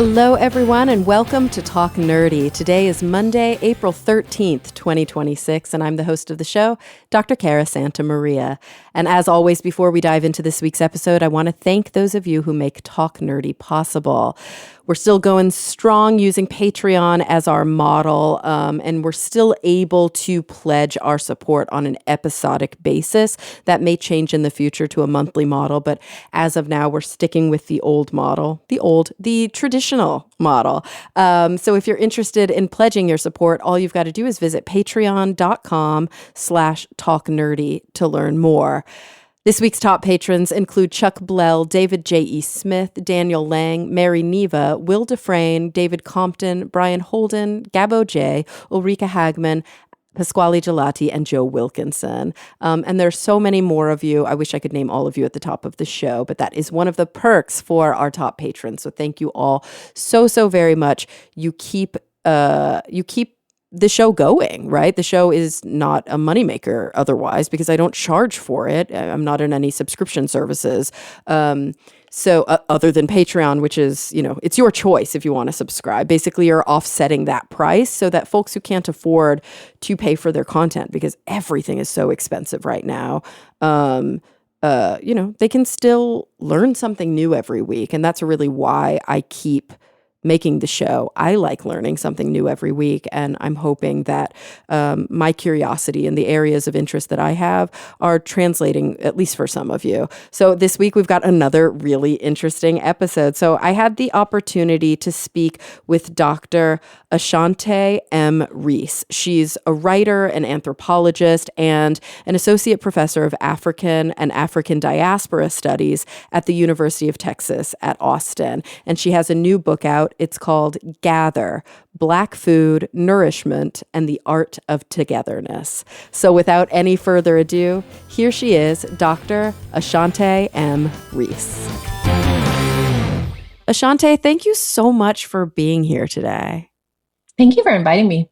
Hello, everyone, and welcome to Talk Nerdy. Today is Monday, April 13th, 2026, and I'm the host of the show, Dr. Cara Santa Maria. And as always, before we dive into this week's episode, I want to thank those of you who make Talk Nerdy possible. We're still going strong using Patreon as our model, and we're still able to pledge our support on an episodic basis. That may change in the future to a monthly model, but as of now, we're sticking with the old model, the traditional model. So if you're interested in pledging your support, all you've got to do is visit patreon.com/talknerdy to learn more. This week's top patrons include Chuck Blell, David J.E. Smith, Daniel Lang, Mary Neva, Will Dufresne, David Compton, Brian Holden, Gabo J., Ulrika Hagman, Pasquale Gelati, and Joe Wilkinson. And there's so many more of you. I wish I could name all of you at the top of the show, but that is one of the perks for our top patrons. So thank you all so very much. You keep the show going, right? The show is not a moneymaker otherwise because I don't charge for it. I'm not in any subscription services. So other than Patreon, which is, it's your choice if you want to subscribe. Basically, you're offsetting that price so that folks who can't afford to pay for their content, because everything is so expensive right now, they can still learn something new every week. And that's really why I keep making the show. I like learning something new every week, and I'm hoping that my curiosity and the areas of interest that I have are translating, at least for some of you. So this week we've got another really interesting episode. So I had the opportunity to speak with Dr. Ashanté M. Reese. She's a writer, an anthropologist, and an associate professor of African and African diaspora studies at the University of Texas at Austin. And she has a new book out. It's called Gather: Black Food, Nourishment, and the Art of Togetherness. So without any further ado, here she is, Dr. Ashanté M. Reese. Ashanté, thank you so much for being here today. Thank you for inviting me.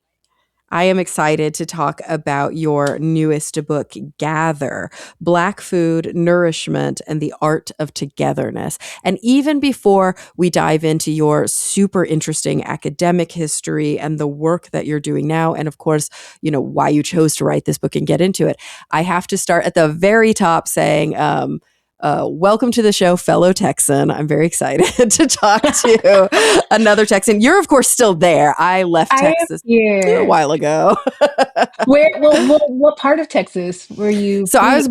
I am excited to talk about your newest book, Gather: Black Food, Nourishment, and the Art of Togetherness. And even before we dive into your super interesting academic history and the work that you're doing now, and of course, why you chose to write this book and get into it, I have to start at the very top saying, welcome to the show, fellow Texan. I'm very excited to talk to another Texan. You're, of course, still there. I left Texas a while ago. What part of Texas were you? So I was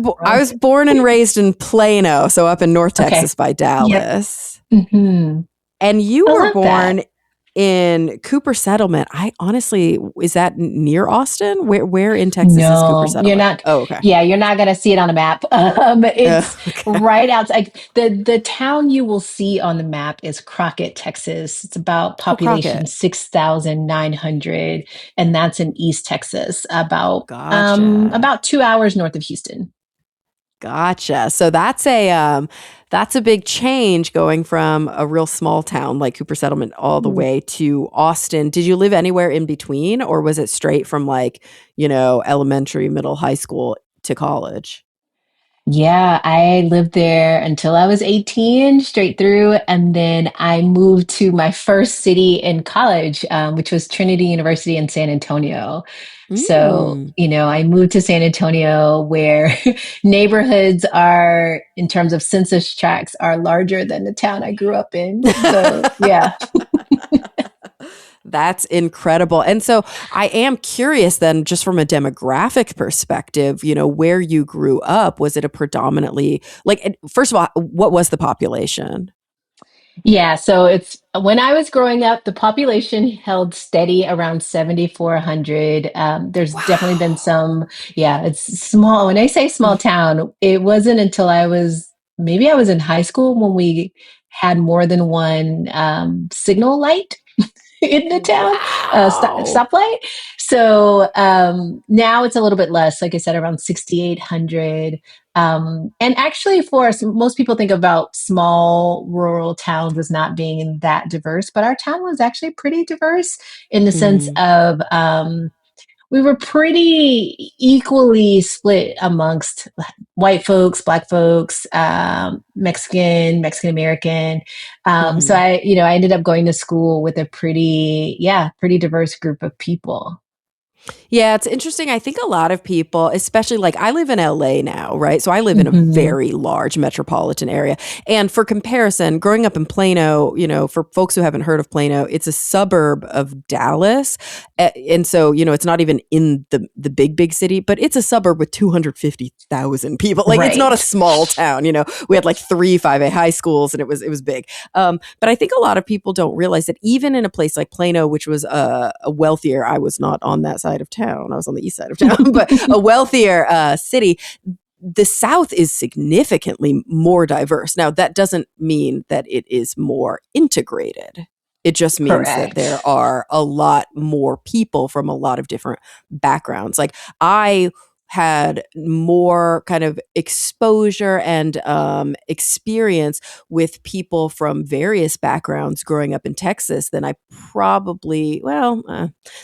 born and raised in Plano, so up in North Texas by Dallas. Yep. Mm-hmm. And you were born in Cooper Settlement. I honestly, is that near Austin? Where in Texas is Cooper Settlement? You're not. Oh, okay. Yeah, you're not going to see it on a map. It's right outside. The town you will see on the map is Crockett, Texas. It's about population 6,900, and that's in East Texas, about 2 hours north of Houston. Gotcha. So that's a big change going from a real small town like Cooper Settlement all the way to Austin. Did you live anywhere in between, or was it straight from elementary, middle, high school to college? Yeah, I lived there until I was 18, straight through. And then I moved to my first city in college, which was Trinity University in San Antonio. So, I moved to San Antonio where neighborhoods are, in terms of census tracts, are larger than the town I grew up in. So, yeah. That's incredible. And so I am curious then, just from a demographic perspective, where you grew up, was it a predominantly, first of all, what was the population? Yeah, so when I was growing up, the population held steady around 7,400. There's definitely been it's small. When I say small town, it wasn't until I was in high school when we had more than one signal light in the town, stoplight. So now it's a little bit less, like I said, around 6,800. And actually, most people think about small rural towns as not being that diverse, but our town was actually pretty diverse in the sense of we were pretty equally split amongst white folks, black folks, Mexican American. So Hmm. I ended up going to school with a pretty diverse group of people. Yeah, it's interesting. I think a lot of people, especially like I live in LA now, right? So I live in a Hmm. very large metropolitan area. And for comparison, growing up in Plano, for folks who haven't heard of Plano, it's a suburb of Dallas. And so, it's not even in the big city, but it's a suburb with 250,000 people. Like it's not a Right. small town, We had like 3 5A high schools and it was big. But I think a lot of people don't realize that even in a place like Plano, which was a wealthier, I was not on that side of town, I was on the east side of town, but a wealthier city, the South is significantly more diverse. Now, that doesn't mean that it is more integrated. It just means that there Correct. are a lot more people from a lot of different backgrounds. Like I had more kind of exposure and experience with people from various backgrounds growing up in Texas than that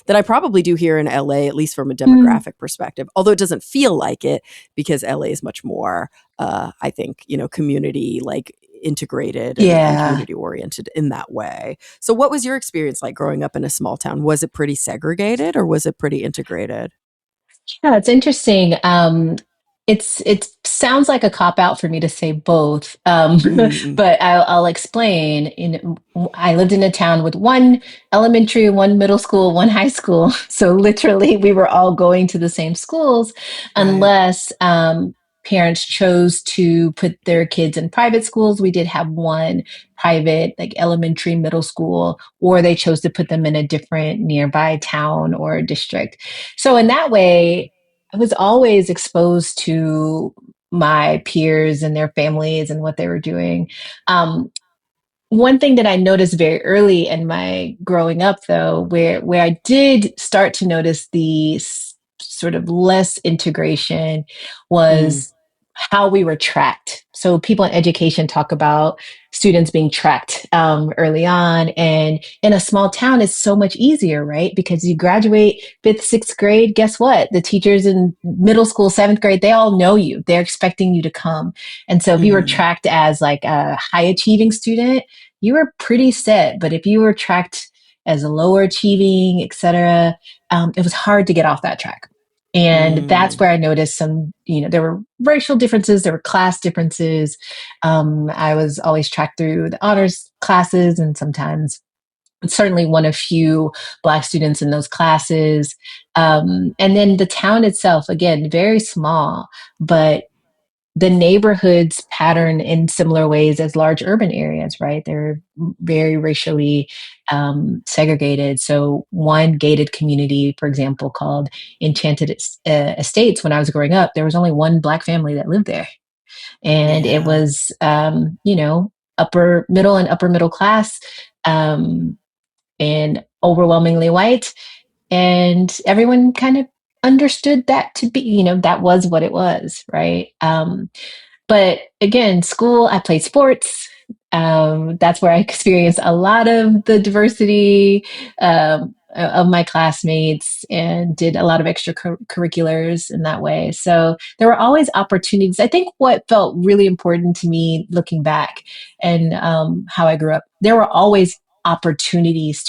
I probably do here in LA, at least from a Mm, demographic perspective. Although it doesn't feel like it because LA is much more, I think, community like integrated and yeah. community oriented in that way. So, what was your experience like growing up in a small town? Was it pretty segregated or was it pretty integrated? Yeah, it's interesting. It sounds like a cop out for me to say both, Mm-hmm. but I'll explain. I lived in a town with one elementary, one middle school, one high school. So literally, we were all going to the same schools, Right. unless parents chose to put their kids in private schools. We did have one private, like elementary, middle school, or they chose to put them in a different nearby town or district. So in that way, I was always exposed to my peers and their families and what they were doing. Um, One thing that I noticed very early in my growing up, though, where I did start to notice the sort of less integration, Mm. was how we were tracked. So people in education talk about students being tracked early on, and in a small town, it's so much easier, right? Because you graduate fifth, sixth grade. Guess what? The teachers in middle school, seventh grade, they all know you. They're expecting you to come. And so if you were Mm-hmm. tracked as like a high achieving student, you were pretty set. But if you were tracked as a lower achieving, etc., it was hard to get off that track. And that's Mm. where I noticed there were racial differences, there were class differences. I was always tracked through the honors classes, and sometimes certainly one of few Black students in those classes. And then the town itself, again, very small, but the neighborhoods pattern in similar ways as large urban areas, right? They're very racially segregated. So, one gated community, for example, called Enchanted Estates, when I was growing up, there was only one Black family that lived there. And it Yeah. was, upper middle and upper middle class, um, and overwhelmingly white. And everyone kind of understood that to be, that was what it was, right? But again, school, I played sports. That's where I experienced a lot of the diversity of my classmates and did a lot of extracurriculars in that way. So there were always opportunities. I think what felt really important to me looking back and how I grew up, there were always opportunities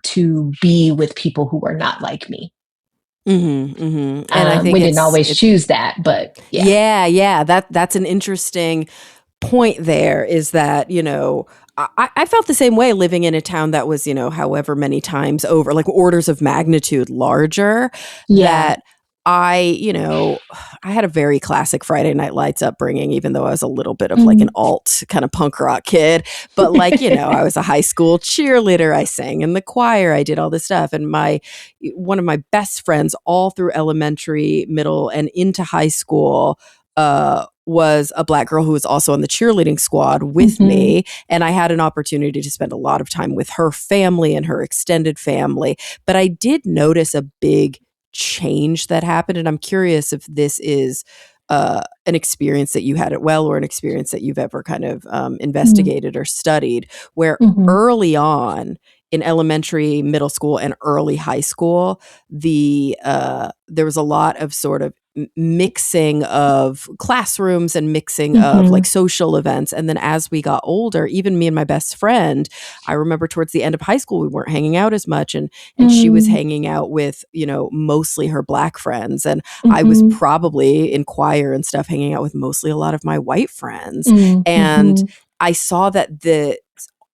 to be with people who were not like me. Mm-hmm. Mm-hmm. And I think We didn't it's always it's choose that, but yeah. yeah, yeah. That's an interesting point there is that, I felt the same way living in a town that was, however many times over, like orders of magnitude larger, Yeah. that I had a very classic Friday Night Lights upbringing, even though I was a little bit of like an Mhm. alt kind of punk rock kid. But like, I was a high school cheerleader. I sang in the choir. I did all this stuff. And one of my best friends all through elementary, middle, and into high school, was a Black girl who was also on the cheerleading squad with Mhm. me. And I had an opportunity to spend a lot of time with her family and her extended family. But I did notice a big change that happened. And I'm curious if this is an experience that you had at well or an experience that you've ever kind of Mhm. investigated or studied, where Mhm. early on, in elementary, middle school, and early high school, there was a lot of sort of mixing of classrooms and mixing of like Hmm. social events. And then as we got older, even me and my best friend, I remember towards the end of high school, we weren't hanging out as much, and she was Mm. hanging out with, mostly her Black friends, and I was Hmm. probably in choir and stuff hanging out with mostly a lot of my white friends. And Mm-hmm. I saw that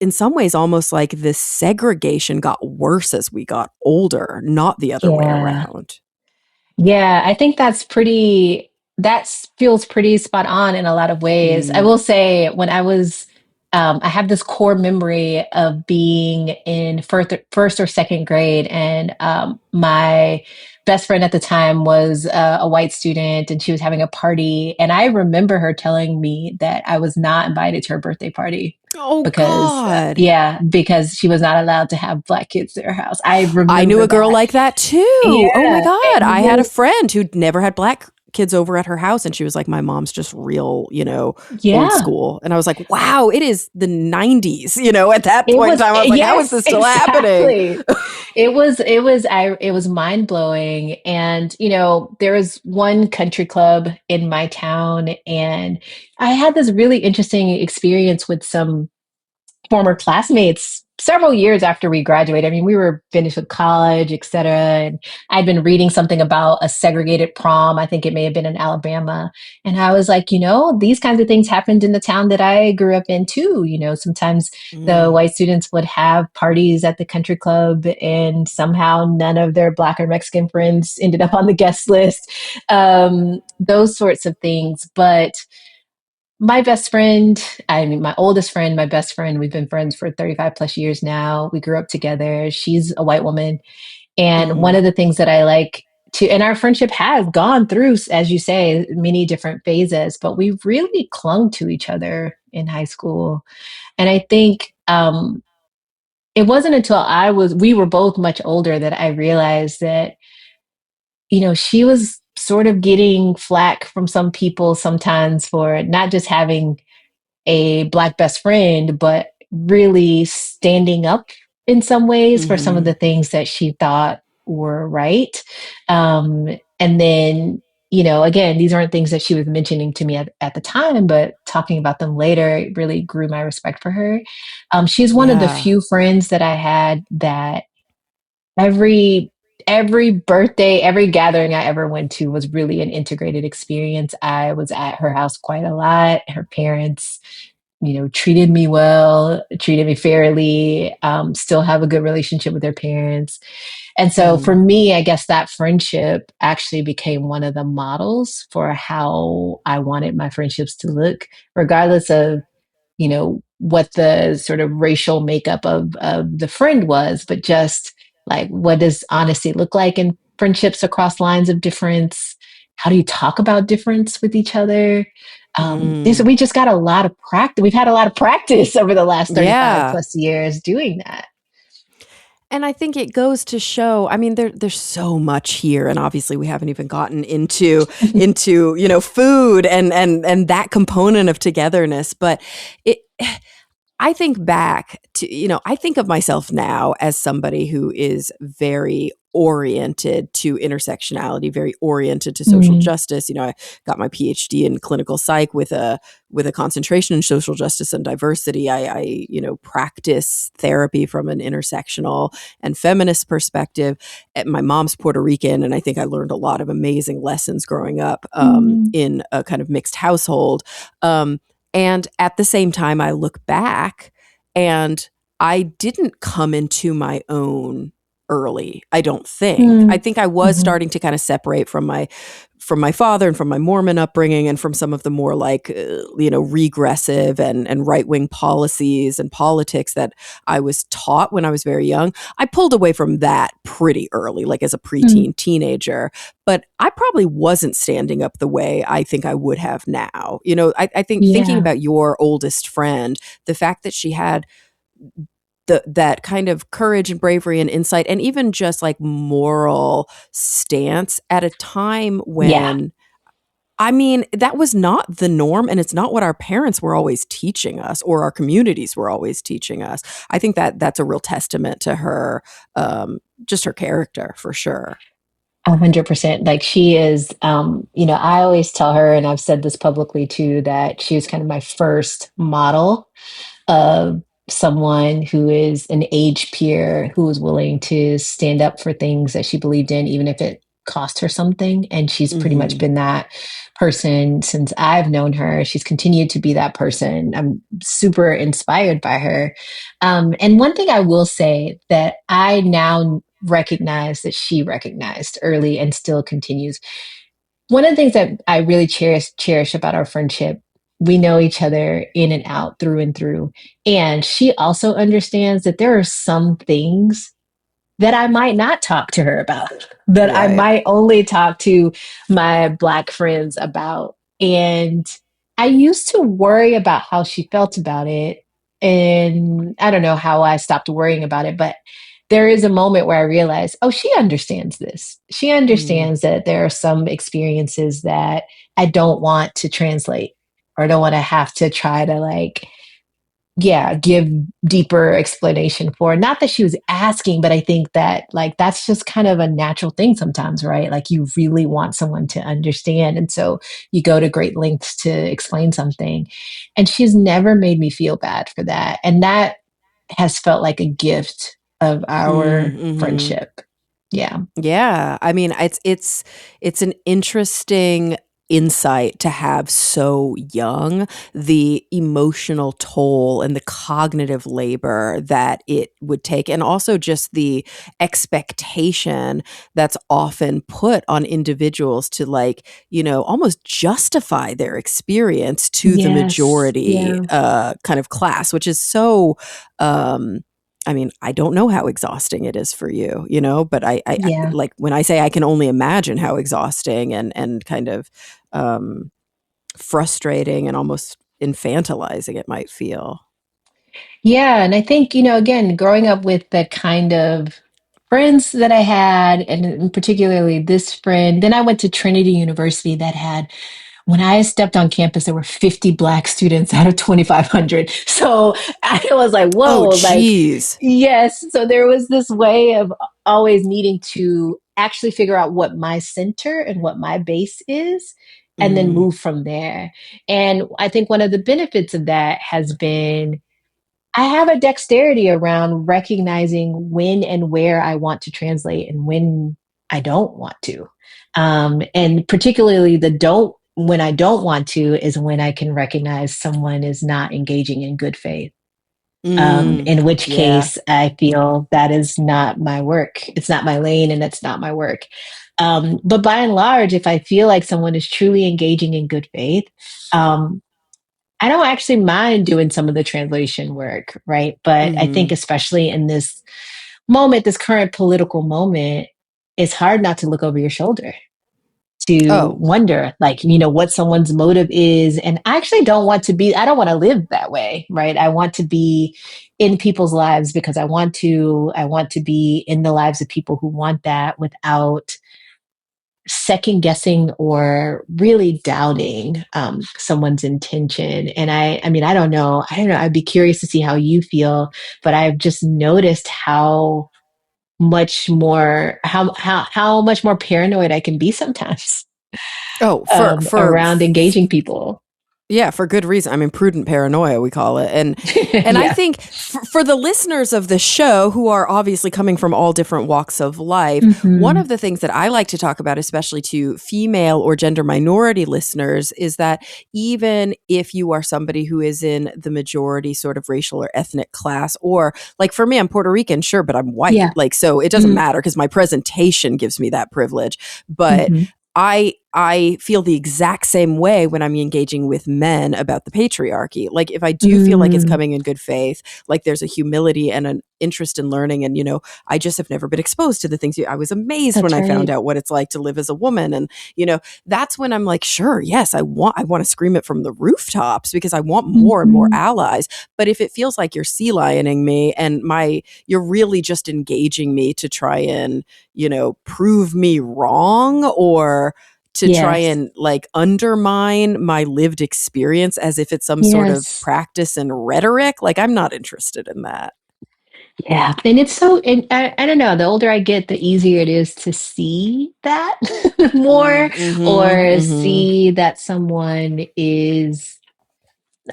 in some ways, almost like this segregation got worse as we got older, not the other way Yeah. around. Yeah, I think that feels pretty spot on in a lot of ways. I Mm. will say when I have this core memory of being in first or second grade, and my best friend at the time was a white student, and she was having a party, and I remember her telling me that I was not invited to her birthday party Oh, because, God. yeah, because she was not allowed to have Black kids at her house. I I knew remember a girl that. like that too. Oh my Yeah, God. and it I had a was. friend who'd never had Black kids over at her house. And she was like, my mom's just real, old Yeah, school. And I was like, wow, it is the 90s, at that it point in was, time. I was like, how is yes, this still happening? exactly. It was mind blowing. And, there was one country club in my town, and I had this really interesting experience with some former classmates several years after we graduated. I mean, we were finished with college, et cetera. And I'd been reading something about a segregated prom. I think it may have been in Alabama. And I was like, these kinds of things happened in the town that I grew up in too. Sometimes the Mm, white students would have parties at the country club, and somehow none of their Black or Mexican friends ended up on the guest list. Those sorts of things. But my best friend, I mean, my oldest friend, my best friend, we've been friends for 35 plus years now. We grew up together. She's a white woman. And one mm-hmm. of the things that I like and our friendship has gone through, as you say, many different phases, but we really clung to each other in high school. And I think it wasn't until we were both much older that I realized that, she was sort of getting flack from some people sometimes for not just having a Black best friend, but really standing up in some ways for some of Mm-hmm. the things that she thought were right. And then, again, these aren't things that she was mentioning to me at the time, but talking about them later, it really grew my respect for her. She's one of the Yeah. few friends that I had that every every birthday, every gathering I ever went to was really an integrated experience. I was at her house quite a lot. Her parents, treated me well, treated me fairly, still have a good relationship with their parents. And so for Mm, me, I guess that friendship actually became one of the models for how I wanted my friendships to look, regardless of, what the sort of racial makeup of the friend was, but just like, what does honesty look like in friendships across lines of difference? How do you talk about difference with each other? mm. We just got a lot of practice. We've had a lot of practice over the last 35 Yeah. plus years doing that. And I think it goes to show, I mean, there's so much here. And obviously we haven't even gotten into, food and that component of togetherness. But it I think back to, I think of myself now as somebody who is very oriented to intersectionality, very oriented to social Mm, justice. I got my PhD in clinical psych with a concentration in social justice and diversity. I practice therapy from an intersectional and feminist perspective. My mom's Puerto Rican, and I think I learned a lot of amazing lessons growing up mm, in a kind of mixed household. And at the same time, I look back and I didn't come into my own early, I don't think. I mm, think I was mhm, starting to kind of separate from my father and from my Mormon upbringing and from some of the more like regressive and right-wing policies and politics that I was taught when I was very young. I pulled away from that pretty early, like as a mm. preteen teenager, but I probably wasn't standing up the way I think I would have now. I think thinking Yeah. about your oldest friend, the fact that she had that kind of courage and bravery and insight and even just like moral stance at a time Yeah. when I mean, that was not the norm, and it's not what our parents were always teaching us or our communities were always teaching us. I think that that's a real testament to her, just her character for sure. 100%. Like she is, I always tell her, and I've said this publicly too, that she was kind of my first model of someone who is an age peer who is willing to stand up for things that she believed in, even if it cost her something. And she's pretty much Mhm. been that person since I've known her. She's continued to be that person. I'm super inspired by her. And one thing I will say that I now recognize that she recognized early and still continues. One of the things that I really cherish about our friendship, we know each other in and out, through and through. And she also understands that there are some things that I might not talk to her about, that I Right. might only talk to my Black friends about. And I used to worry about how she felt about it. And I don't know how I stopped worrying about it, but there is a moment where I realized, oh, she understands this. She Mm. understands that there are some experiences that I don't want to translate or don't want to have to try to like, yeah, give deeper explanation for. Not that she was asking, but I think that like that's just kind of a natural thing sometimes, right? Like you really want someone to understand. And so you go to great lengths to explain something. And she's never made me feel bad for that. And that has felt like a gift of Mm, our mhm. friendship. Yeah. Yeah, I mean, it's an interesting insight to have so young, the emotional toll and the cognitive labor that it would take, and also just the expectation that's often put on individuals to like, almost justify their experience to the Yes. majority Yeah. kind of class, which is so I mean, I don't know how exhausting it is for you, but Yeah. like when I say I can only imagine how exhausting and kind of um, frustrating and almost infantilizing it might feel. Yeah, and I think, again, growing up with the kind of friends that I had, and particularly this friend, then I went to Trinity University that had, when I stepped on campus, there were 50 Black students out of 2,500. So I was like, Oh, whoa, like, geez. yes. So there was this way of always needing to actually figure out what my center and what my base is, and then Mm, move from there. And I think one of the benefits of that has been I have a dexterity around recognizing when and where I want to translate and when I don't want to. And particularly when I don't want to is when I can recognize someone is not engaging in good faith. mm, In which yeah. case I feel that is not my work. It's not my lane and it's not my work. But by and large, if I feel like someone is truly engaging in good faith, um, I don't actually mind doing some of the translation work, right? But I think, Hmm. especially in this moment, this current political moment, it's hard not to look over your shoulder to Oh, wonder, like, what someone's motive is. And I actually I don't want to live that way, right? I want to be in people's lives because I want to be in the lives of people who want that without second guessing or really doubting someone's intention. And I mean, I don't know. I'd be curious to see how you feel, but I've just noticed how much more paranoid I can be sometimes oh, around engaging people. yeah, for good reason. I mean, prudent paranoia, we call it. And I Yeah. think for the listeners of the show who are obviously coming from all different walks of life, one Hmm. of the things that I like to talk about, especially to female or gender minority listeners, is that even if you are somebody who is in the majority sort of racial or ethnic class, or like for me, I'm Puerto Rican, sure, but I'm white. Yeah. Like, so it doesn't matter because my presentation gives me that privilege. But Mm-hmm. I feel the exact same way when I'm engaging with men about the patriarchy. Like if I do feel like it's Mm, coming in good faith, like there's a humility and an interest in learning, and I just have never been exposed to the things I was amazed when that's I found right. out what it's like to live as a woman, and that's when I'm like, sure, yes, I want to scream it from the rooftops because I want more and more Hmm. allies. But if it feels like you're sea lioning me and you're really just engaging me to try and prove me wrong or to try Yes. and like undermine my lived experience as if it's some sort of Yes. practice in rhetoric. Like, I'm not interested in that. Yeah. And it's so, and I don't know, the older I get, the easier it is to see that more, Mm-hmm, or mm-hmm. see that someone is,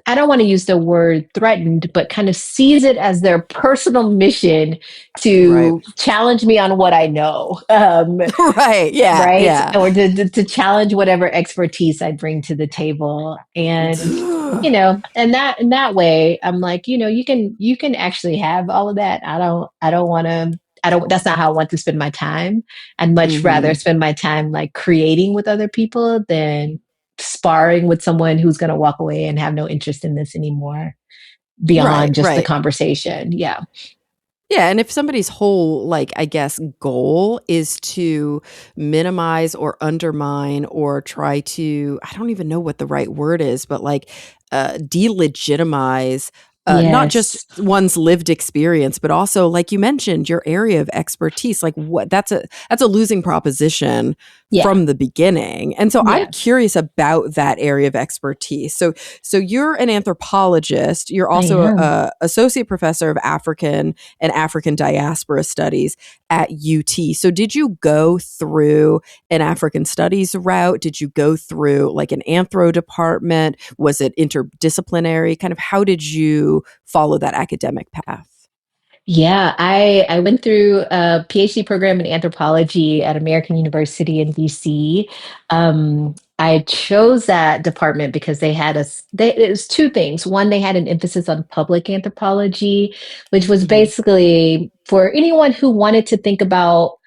I don't want to use the word threatened, but kind of sees it as their personal mission Right. to challenge me on what I know. Right. Yeah. Right? Yeah. Or to challenge whatever expertise I bring to the table. And and that way, I'm like, you can actually have all of that. I don't want to. I don't. That's not how I want to spend my time. I'd much rather Mm-hmm. spend my time like creating with other people than sparring with someone who's going to walk away and have no interest in this anymore Right. beyond just the Right. conversation. Yeah. Yeah, and if somebody's whole, like, I guess, goal is to minimize or undermine or try to, I don't even know what the right word is, but like delegitimize not just Yes. one's lived experience, but also, like you mentioned, your area of expertise. Like, what that's a losing proposition Yeah. from the beginning. And so I'm Yeah. curious about that area of expertise. So you're an anthropologist. You're I also am. a associate professor of African and African diaspora studies at UT. So, did you go through an African studies route? Did you go through like an anthro department? Was it interdisciplinary? Kind of how did you follow that academic path? Yeah, I went through a PhD program in anthropology at American University in DC. I chose that department because they had us. It was two things. One, they had an emphasis on public anthropology, which was Hmm. basically for anyone who wanted to think about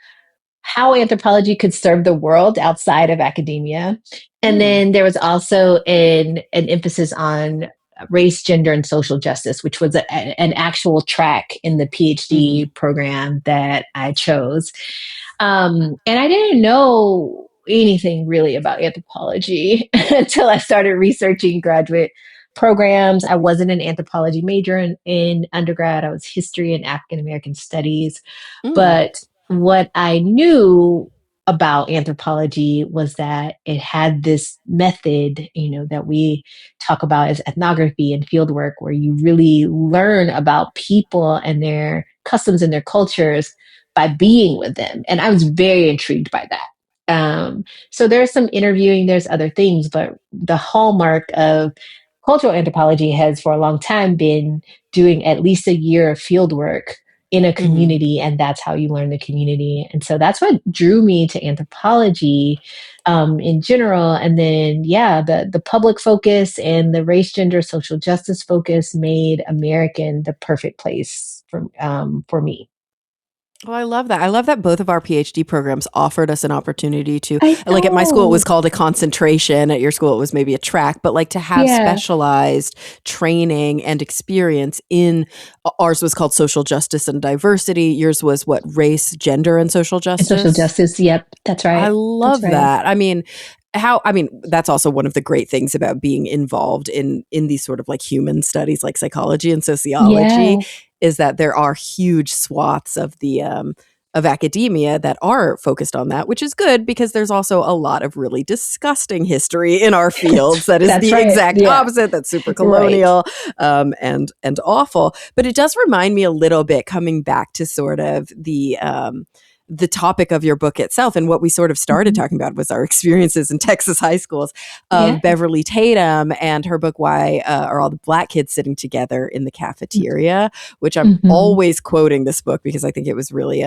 how anthropology could serve the world outside of academia. And Mm, then there was also an emphasis on race, gender, and social justice, which was an actual track in the hmm. PhD program that I chose. And I didn't know anything really about anthropology until I started researching graduate programs. I wasn't an anthropology major in undergrad. I was history and African American studies. Mm, But what I knew about anthropology was that it had this method, that we talk about as ethnography and fieldwork, where you really learn about people and their customs and their cultures by being with them. And I was very intrigued by that. So there's some interviewing, there's other things, but the hallmark of cultural anthropology has for a long time been doing at least a year of field work in a hmm. community, and that's how you learn the community. And so that's what drew me to anthropology in general. And then yeah, the public focus and the race, gender, social justice focus made American the perfect place for me. Oh, I love that. I love that both of our PhD programs offered us an opportunity to, I like at my school, it was know. called a concentration. At your school, it was maybe a track, but like to have Yeah. specialized training and experience in ours was called social justice and diversity. Yours was what, race, gender, and social And social justice? justice. Yep. That's I right. That's love right. that. I mean, that's also one of the great things about being involved in these sort of like human studies like psychology and sociology Yeah. is that there are huge swaths of the of academia that are focused on that, which is good because there's also a lot of really disgusting history in our fields that is That's the right. exact Yeah. opposite, that's super Right. colonial and awful. But it does remind me a little bit coming back to sort of the topic of your book itself and what we sort of started Mhm. talking about was our experiences in Texas high schools Yeah. of Beverly Tatum and her book Why Are All the Black Kids Sitting Together in the Cafeteria, which I'm Mm-hmm. always quoting this book because I think it was really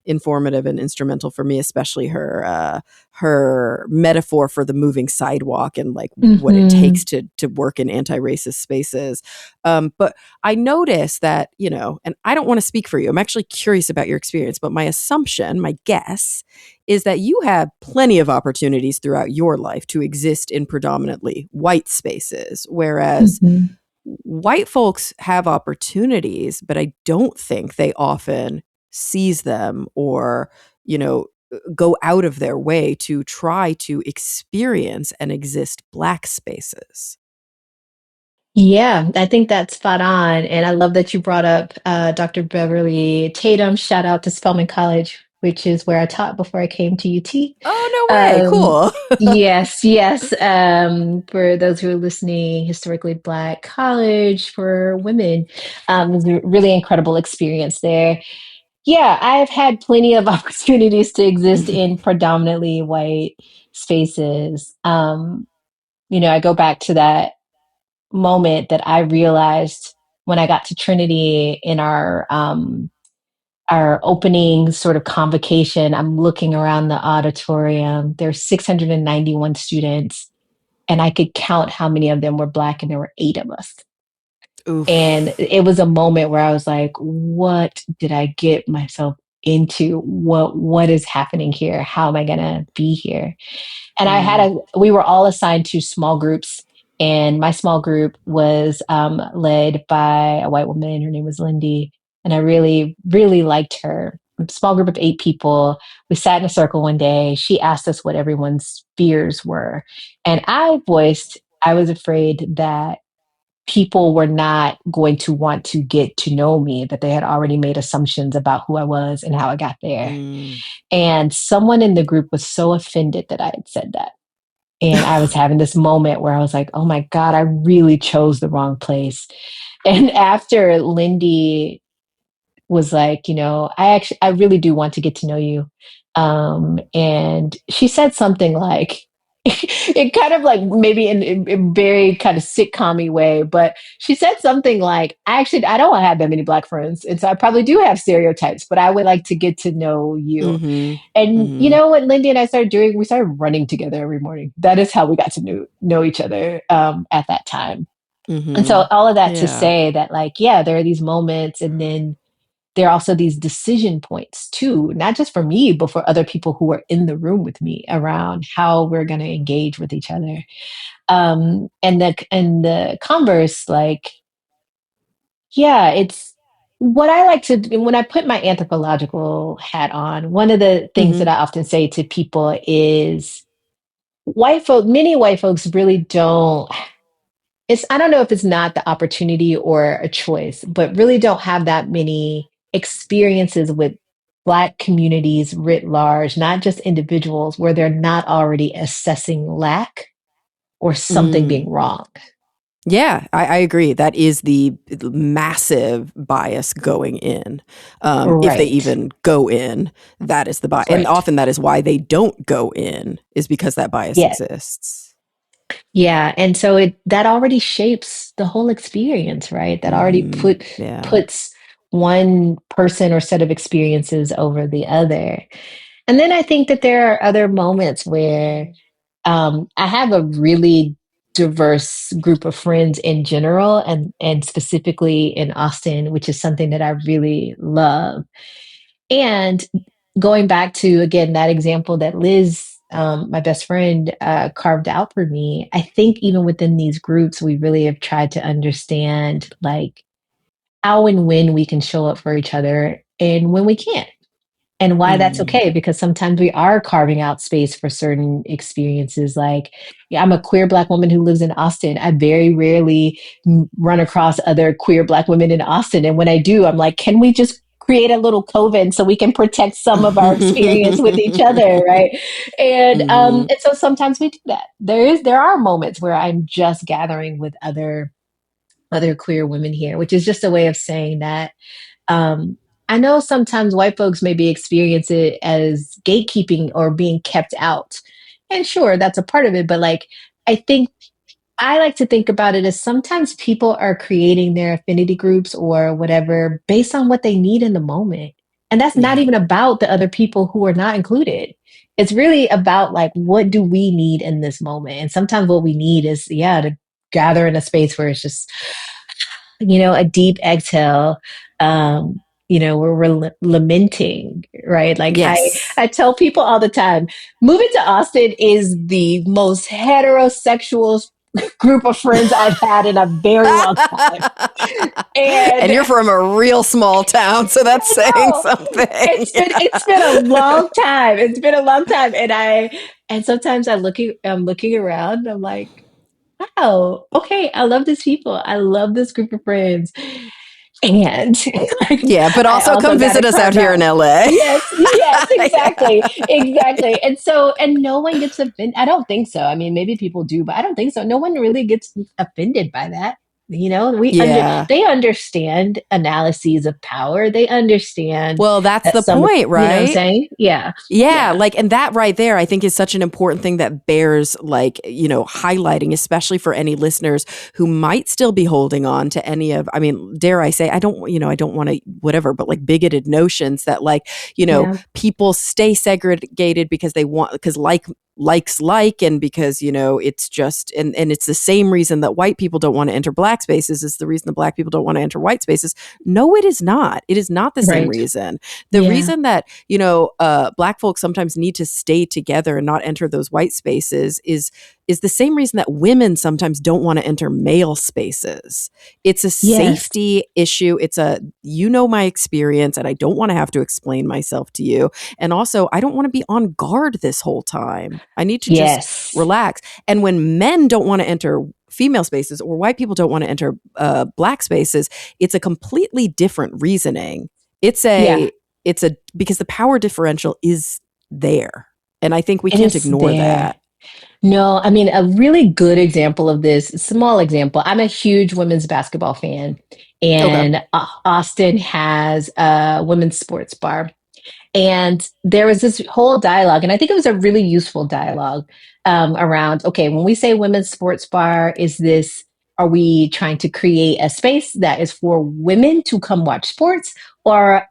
informative and instrumental for me, especially her metaphor for the moving sidewalk and like what it Mm-hmm. takes to work in anti-racist spaces. But I noticed that, and I don't want to speak for you. I'm actually curious about your experience, but my assumption, my guess, is that you have plenty of opportunities throughout your life to exist in predominantly white spaces, whereas Mm-hmm. white folks have opportunities, but I don't think they often seize them or, go out of their way to try to experience and exist black spaces. Yeah, I think that's spot on. And I love that you brought up Dr. Beverly Tatum. Shout out to Spelman College. which is where I taught before I came to UT. Oh, no way. Um, Cool. yes, yes. For those who are listening, historically Black college for women. It was a really incredible experience there. Yeah, I've had plenty of opportunities to exist in predominantly white spaces. I go back to that moment that I realized when I got to Trinity in our opening sort of convocation. I'm looking around the auditorium. There's 691 students, and I could count how many of them were Black, and there were 8 of us. And Oof. it was a moment where I was like, what did I get myself into? What is happening here? How am I gonna be here? And Mm. we were all assigned to small groups. And my small group was led by a white woman. Her name was Lindy. And I really, really liked her. A small group of 8 people. We sat in a circle one day. She asked us what everyone's fears were. And I was afraid that people were not going to want to get to know me, that they had already made assumptions about who I was and how I got there. Mm. And someone in the group was so offended that I had said that. And I was having this moment where I was like, oh my God, I really chose the wrong place. And after Lindy was like, I really do want to get to know you. And she said something like, it kind of like maybe in a very kind of sitcom way, but she said something like, I don't have that many Black friends. And so I probably do have stereotypes, but I would like to get to know you. Mm-hmm. And you Mm-hmm. know what Lindy and I started doing? We started running together every morning. That is how we got to know each other at that time. And so Mm-hmm. all of that to Yeah. say that, like, yeah, there are these moments, and then there are also these decision points too, not just for me, but for other people who are in the room with me around how we're going to engage with each other. And the converse, like, yeah, it's what I like to do when I put my anthropological hat on. One of the things Mm-hmm. that I often say to people is many white folks really don't I don't know if it's not the opportunity or a choice, but really don't have that many experiences with Black communities writ large, not just individuals, where they're not already assessing lack or something Mm. being wrong. Yeah, I agree. That is the massive bias going in. If they Right, even go in, that is the bias. And right. often that is why they don't go in, is because that bias Yeah, exists. yeah. And so that already shapes the whole experience, right? That already Mm-hmm. Yeah. puts one person or set of experiences over the other. And then I think that there are other moments where I have a really diverse group of friends in general, and specifically in Austin, which is something that I really love. And going back to again that example that Liz, my best friend, carved out for me, I think even within these groups, we really have tried to understand like how and when we can show up for each other and when we can't, and why that's Mm. okay, because sometimes we are carving out space for certain experiences. Like, yeah, I'm a queer Black woman who lives in Austin. I very rarely run across other queer Black women in Austin, and when I do, I'm like, can we just create a little coven so we can protect some of our experience with each other, right? Mm-hmm. And so sometimes we do that. There are moments where I'm just gathering with other queer women here, which is just a way of saying that um, I know sometimes white folks maybe experience it as gatekeeping or being kept out. And sure, that's a part of it. But like, I think I like to think about it as sometimes people are creating their affinity groups or whatever based on what they need in the moment. And that's not Yeah. even about the other people who are not included. It's really about like, what do we need in this moment? And sometimes what we need is, yeah, to gather in a space where it's just a deep exhale, where we're lamenting, right? Like Yes. I tell people all the time, moving to Austin is the most heterosexual group of friends I've had in a very long time. And And you're from a real small town, so that's I saying know something. it's been a long time. It's been a long time. And sometimes I'm looking around and I'm like, wow, okay, I love these people. I love this group of friends. And Yeah, but I also also come got to visit us out carve here in out. LA. Yes, yes, Yeah. exactly, exactly. And so, and no one gets offended. I don't think so. I mean, maybe people do, but I don't think so. No one really gets offended by that. Yeah. they understand analyses of power. They understand Well, that's that the some, point, you know what I'm right? saying? Yeah, Yeah, yeah, like, and that right there, I think is such an important thing that bears, like, highlighting, especially for any listeners who might still be holding on to any of, I mean, dare I say, I don't want to, whatever, but like bigoted notions that, like, yeah, people stay segregated because they want, because likes like, and because, it's just, and it's the same reason that white people don't want to enter black spaces is the reason that black people don't want to enter white spaces. No, it is not. It is not the same right. reason. The Yeah, reason that black folks sometimes need to stay together and not enter those white spaces is the same reason that women sometimes don't want to enter male spaces. It's a yes, safety issue. It's a, my experience, and I don't want to have to explain myself to you. And also, I don't want to be on guard this whole time. I need to just yes, relax. And when men don't want to enter female spaces, or white people don't want to enter black spaces, it's a completely different reasoning. It's yeah. a it's a because the power differential is there. And I think we It can't is ignore there. that. No, I mean, a really good example of this, small example. I'm a huge women's basketball fan, Okay. and Austin has a women's sports bar. And there was this whole dialogue, and I think it was a really useful dialogue around, okay, when we say women's sports bar, are we trying to create a space that is for women to come watch sports, or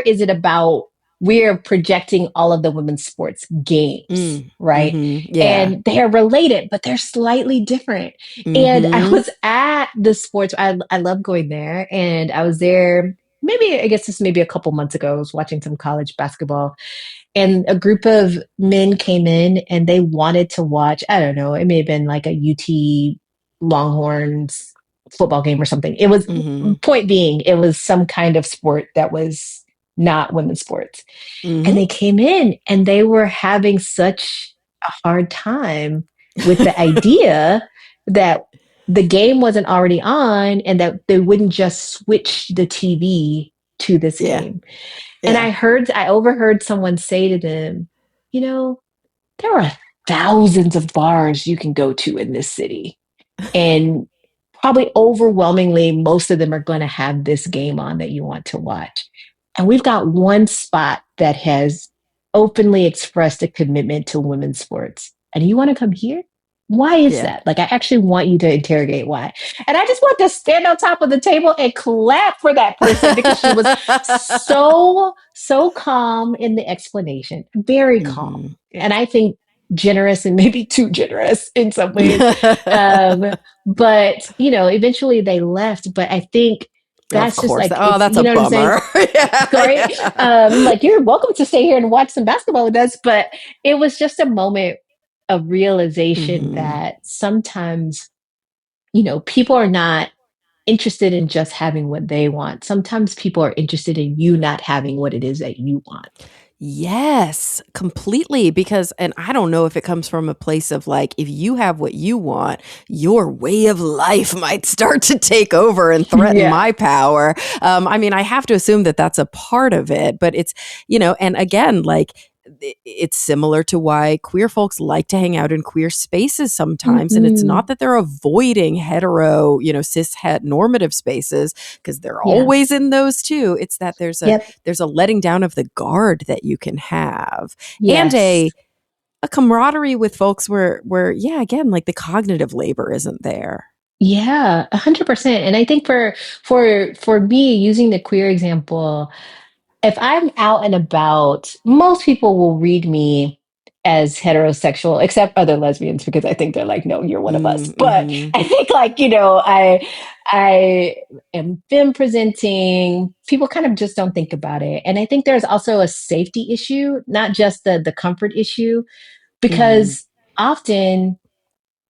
is it about we're projecting all of the women's sports games, right? Yeah. And they're related, but they're slightly different. And I Mm-hmm. was at the sports, I love going there, and I was there maybe I guess this maybe a couple months ago. I was watching some college basketball, and a group of men came in and they wanted to watch. I don't know. It may have been like a UT Longhorns football game or something. It was Mm-hmm. point being, it was some kind of sport that was not women's sports. And Mm-hmm. they came in and they were having such a hard time with the idea that the game wasn't already on and that they wouldn't just switch the TV to this Yeah. game. And Yeah. I overheard someone say to them, you know, there are thousands of bars you can go to in this city. And probably overwhelmingly, most of them are going to have this game on that you want to watch. And we've got one spot that has openly expressed a commitment to women's sports. And you want to come here? Why is Yeah. that? Like, I actually want you to interrogate why. And I just want to stand on top of the table and clap for that person because she was so calm in the explanation, very Mm-hmm. calm. And I think generous and maybe too generous in some ways. Um, but eventually they left. But I think Of that's just course. like Oh, it's that's you a know what I'm saying? bummer. Yeah. Right? Yeah. Like you're welcome to stay here and watch some basketball with us. But it was just a moment of realization Mm-hmm. that sometimes, people are not interested in just having what they want. Sometimes people are interested in you not having what it is that you want. Yes, completely. Because, and I don't know if it comes from a place of like, if you have what you want, your way of life might start to take over and threaten Yeah. my power. I mean, I have to assume that that's a part of it, but it's, and again, like, it's similar to why queer folks like to hang out in queer spaces sometimes. And it's not Mm-mm. that they're avoiding hetero, cis het normative spaces, because they're Yeah. always in those too. It's that Yep. there's a letting down of the guard that you can have, and Yes. a camaraderie with folks where yeah, again, like the cognitive labor isn't there. Yeah, 100%. And I think for me, using the queer example, if I'm out and about, most people will read me as heterosexual, except other lesbians, because I think they're like, no, you're one of us. But Mm-hmm. I think like, I am femme presenting. People kind of just don't think about it. And I think there's also a safety issue, not just the comfort issue, Mm-hmm. because often,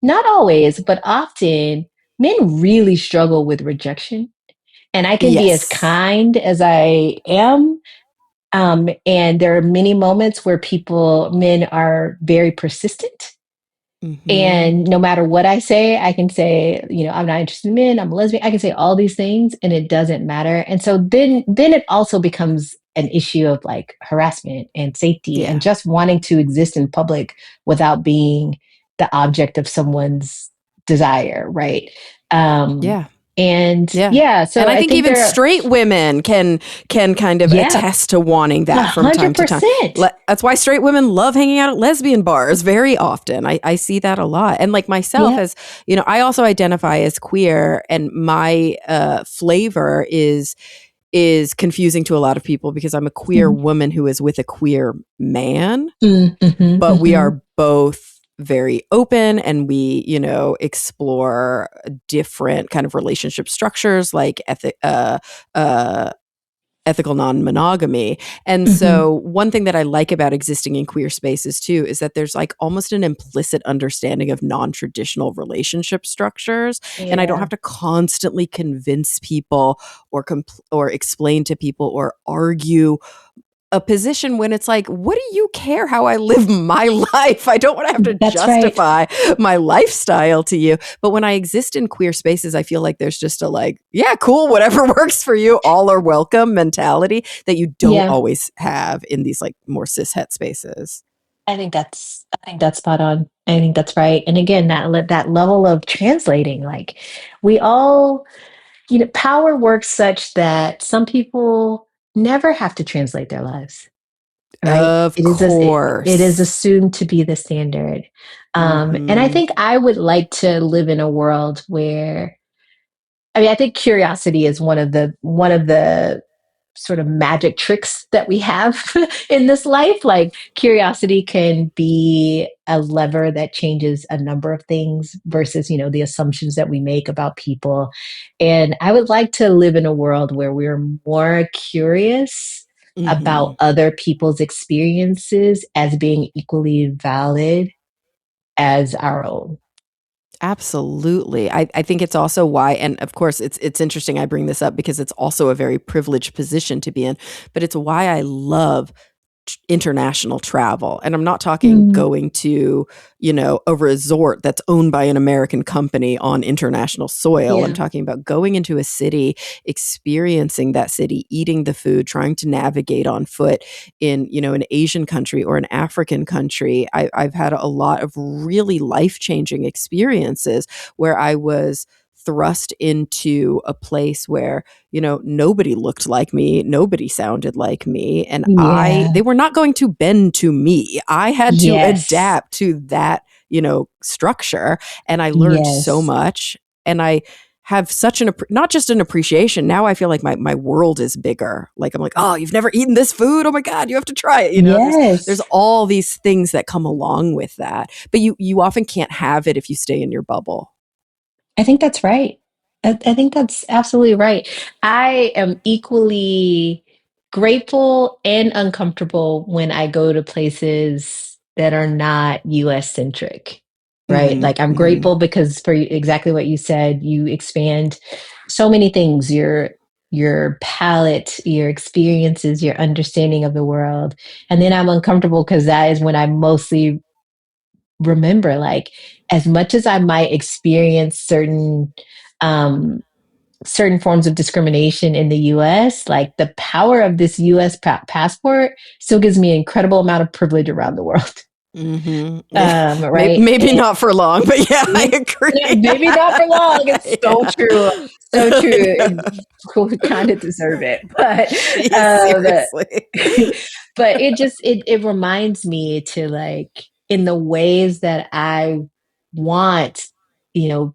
not always, but often men really struggle with rejection. And I can be as Yes. kind as I am. And there are many moments where men are very persistent. Mm-hmm. And no matter what I say, I can say, I'm not interested in men, I'm a lesbian. I can say all these things and it doesn't matter. And so then it also becomes an issue of like harassment and safety and Yeah. just wanting to exist in public without being the object of someone's desire, right? Um, Yeah. and Yeah. yeah, And so I I think think even there are, straight women can kind of yeah, attest to wanting a that from time hundred to time. percent. That's why straight women love hanging out at lesbian bars very often. I see that a lot. And like myself, Yeah. as you know, I also identify as queer, and my flavor is confusing to a lot of people because I'm a queer Mm-hmm. woman who is with a queer man, Mm-hmm. but we Mm-hmm. are both very open, and we, explore different kind of relationship structures like uh, ethical non-monogamy. And Mm-hmm. so one thing that I like about existing in queer spaces too is that there's like almost an implicit understanding of non-traditional relationship structures, and I don't Yeah. have to constantly convince people or explain to people or argue a position when it's like, what do you care how I live my life? I don't want to have to That's right. justify my lifestyle to you. But when I exist in queer spaces, I feel like there's just a like, yeah, cool, whatever works for you, all are welcome mentality that you don't Yeah. always have in these like more cis het spaces. I think that's spot on. I think that's right. And again, that level of translating, like we all, power works such that some people never have to translate their lives, right? Of It is course. assumed to be the standard. And I Mm-hmm. think I would like to live in a world where, I mean, I think curiosity is one of the sort of magic tricks that we have in this life. Like curiosity can be a lever that changes a number of things versus, the assumptions that we make about people. And I would like to live in a world where we're more curious about Mm-hmm. other people's experiences as being equally valid as our own. Absolutely. I think it's also why, and of course it's interesting I bring this up because it's also a very privileged position to be in, but it's why I love international travel. And I'm not talking Mm, going to, a resort that's owned by an American company on international soil. I'm yeah. talking about going into a city, experiencing that city, eating the food, trying to navigate on foot in, an Asian country or an African country. I've had a lot of really life-changing experiences where I was thrust into a place where nobody looked like me, nobody sounded like me, and Yeah. they were not going to bend to me. I had to Yes. adapt to that, structure, and I learned so Yes. much, and I have such not just an appreciation. Now I feel like my world is bigger. Like I'm like, oh, you've never eaten this food? Oh my God, you have to try it. There's Yes. all these things that come along with that. But you often can't have it if you stay in your bubble. I think that's right. I think that's absolutely right. I am equally grateful and uncomfortable when I go to places that are not US centric, right? Hmm. Like I'm Hmm. grateful because for exactly what you said, you expand so many things, your palette, your experiences, your understanding of the world. And then I'm uncomfortable because that is when I mostly remember, like, as much as I might experience um certain forms of discrimination in the US, like the power of this US passport still gives me an incredible amount of privilege around the world. Hmm. Yeah. Maybe, Right. maybe not for long, but yeah, I agree. Maybe not for long. It's so Yeah. true. So I true. know. We kind of deserve it. But Seriously. but it reminds me to, like, in the ways that I want,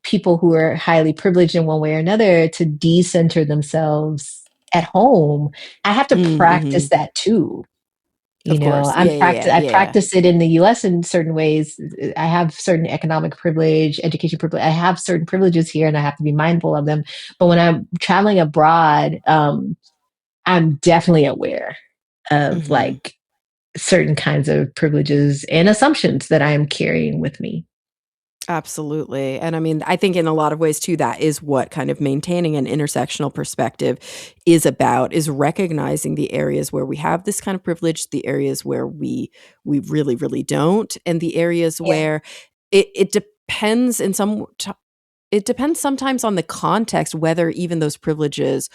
people who are highly privileged in one way or another to decenter themselves at home. I have to Mm-hmm. practice that too. Of course. Yeah, yeah, I yeah. practice it in the US in certain ways. I have certain economic privilege, education privilege. I have certain privileges here and I have to be mindful of them. But when I'm traveling abroad, I'm definitely aware of, Hmm. like, certain kinds of privileges and assumptions that I am carrying with me. Absolutely. And I mean, I think in a lot of ways too, that is what kind of maintaining an intersectional perspective is about, is recognizing the areas where we have this kind of privilege, the areas where we really, really don't, and the areas Yeah. where it depends it depends sometimes on the context, whether even those privileges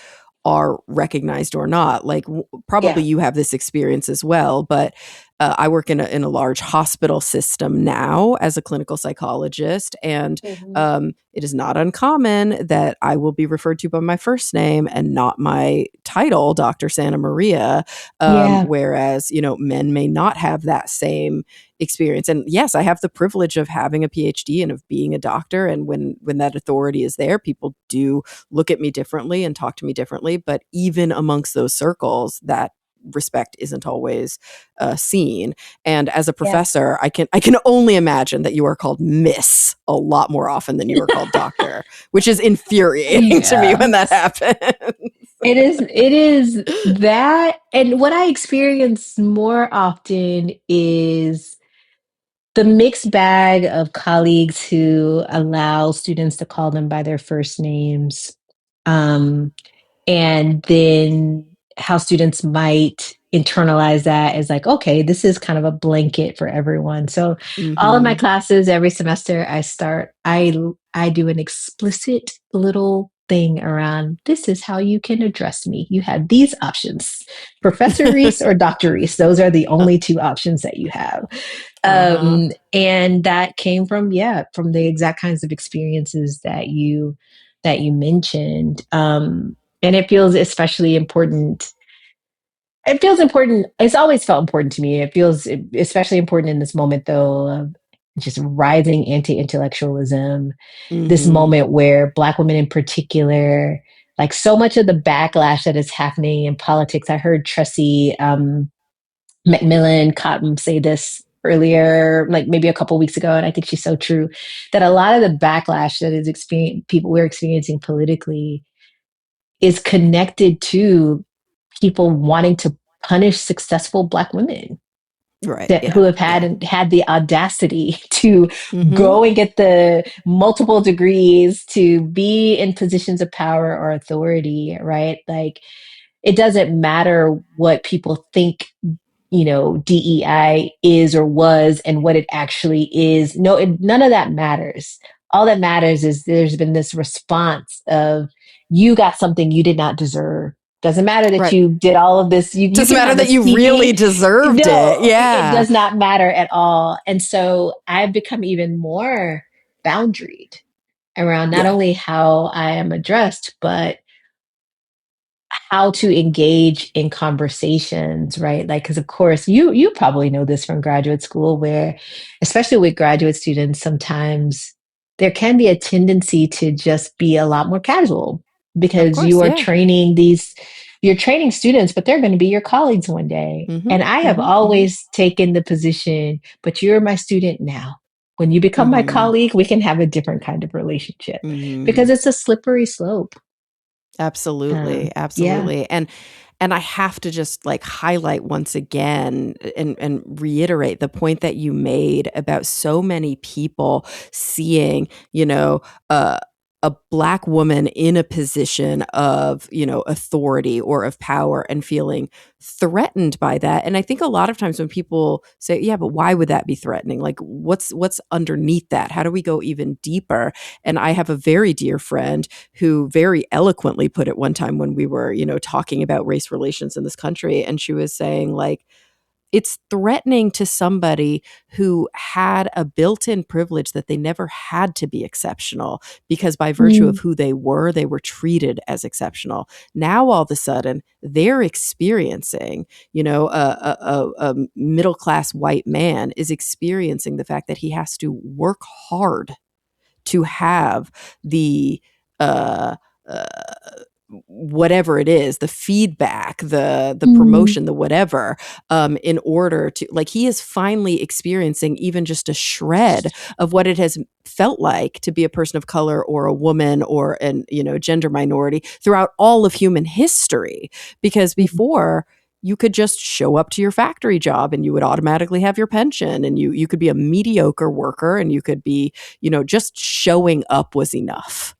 are recognized or not. Like probably Yeah. you have this experience as well, but I work in a large hospital system now as a clinical psychologist, and Mhm. it is not uncommon that I will be referred to by my first name and not my title, Dr. Santa Maria. Yeah. Whereas, men may not have that same experience. And yes, I have the privilege of having a PhD and of being a doctor. And when that authority is there, people do look at me differently and talk to me differently. But even amongst those circles, that respect isn't always seen. And as a Yeah. professor, I can only imagine that you are called Miss a lot more often than you are called Doctor, which is infuriating to me when that Yes. happens. It is that. And what I experience more often is the mixed bag of colleagues who allow students to call them by their first names. Um, and then how students might internalize that as like, okay, this is kind of a blanket for everyone. So all of my Hmm. classes every semester I do an explicit little thing around this is how you can address me. You have these options, Professor Reese or Dr. Reese. Those are the only two options that you have. Uh-huh. And that came from, yeah, from the exact kinds of experiences that you mentioned. And it feels especially important. It feels important. It's always felt important to me. It feels especially important in this moment, though, of just rising anti-intellectualism. This Hmm. moment where Black women, in particular, like so much of the backlash that is happening in politics. I heard Tressie McMillan Cotton say this earlier, like maybe a couple weeks ago, and I think she's so true. That a lot of the backlash that is people we're experiencing politically is connected to people wanting to punish successful Black women Right. that who Yeah. have Yeah. had the audacity to Hmm. go and get the multiple degrees to be in positions of power or authority, right? Like it doesn't matter what people think, DEI is or was and what it actually is. No, none of that matters. All that matters is there's been this response of you got something you did not deserve. Doesn't matter that Right. you did all of this. You Doesn't can matter have a that you really speaking. deserved it. No, it Yeah. does not matter at all. And so I've become even more boundaried around not Yeah. only how I am addressed, but how to engage in conversations, right? Like, because of course you probably know this from graduate school, where especially with graduate students, sometimes there can be a tendency to just be a lot more casual Of because course. Yeah. you're training students, but they're going to be your colleagues one day. Hmm. And I have Hmm. Hmm. always taken the position, but you're my student now. When you become my Hmm. colleague, we can have a different kind of relationship because Hmm. it's a slippery slope. Absolutely. Yeah. Absolutely. And I have to just like highlight once again and reiterate the point that you made about so many people seeing, uh, a Black woman in a position of, authority or of power and feeling threatened by that. And I think a lot of times when people say, yeah, but why would that be threatening? Like what's underneath that? How do we go even deeper? And I have a very dear friend who very eloquently put it one time when we were, talking about race relations in this country. And she was saying, like, it's threatening to somebody who had a built in privilege that they never had to be exceptional because by virtue of Mm. who they were treated as exceptional. Now, all of a sudden, they're experiencing, a middle class white man is experiencing the fact that he has to work hard to have the uh, uh, whatever it is, the feedback, the Mm. promotion, the whatever, in order to, like, he is finally experiencing even just a shred of what it has felt like to be a person of color or a woman or an gender minority throughout all of human history. Because Mhm. before, you could just show up to your factory job and you would automatically have your pension, and you could be a mediocre worker and you could be, just showing up was enough.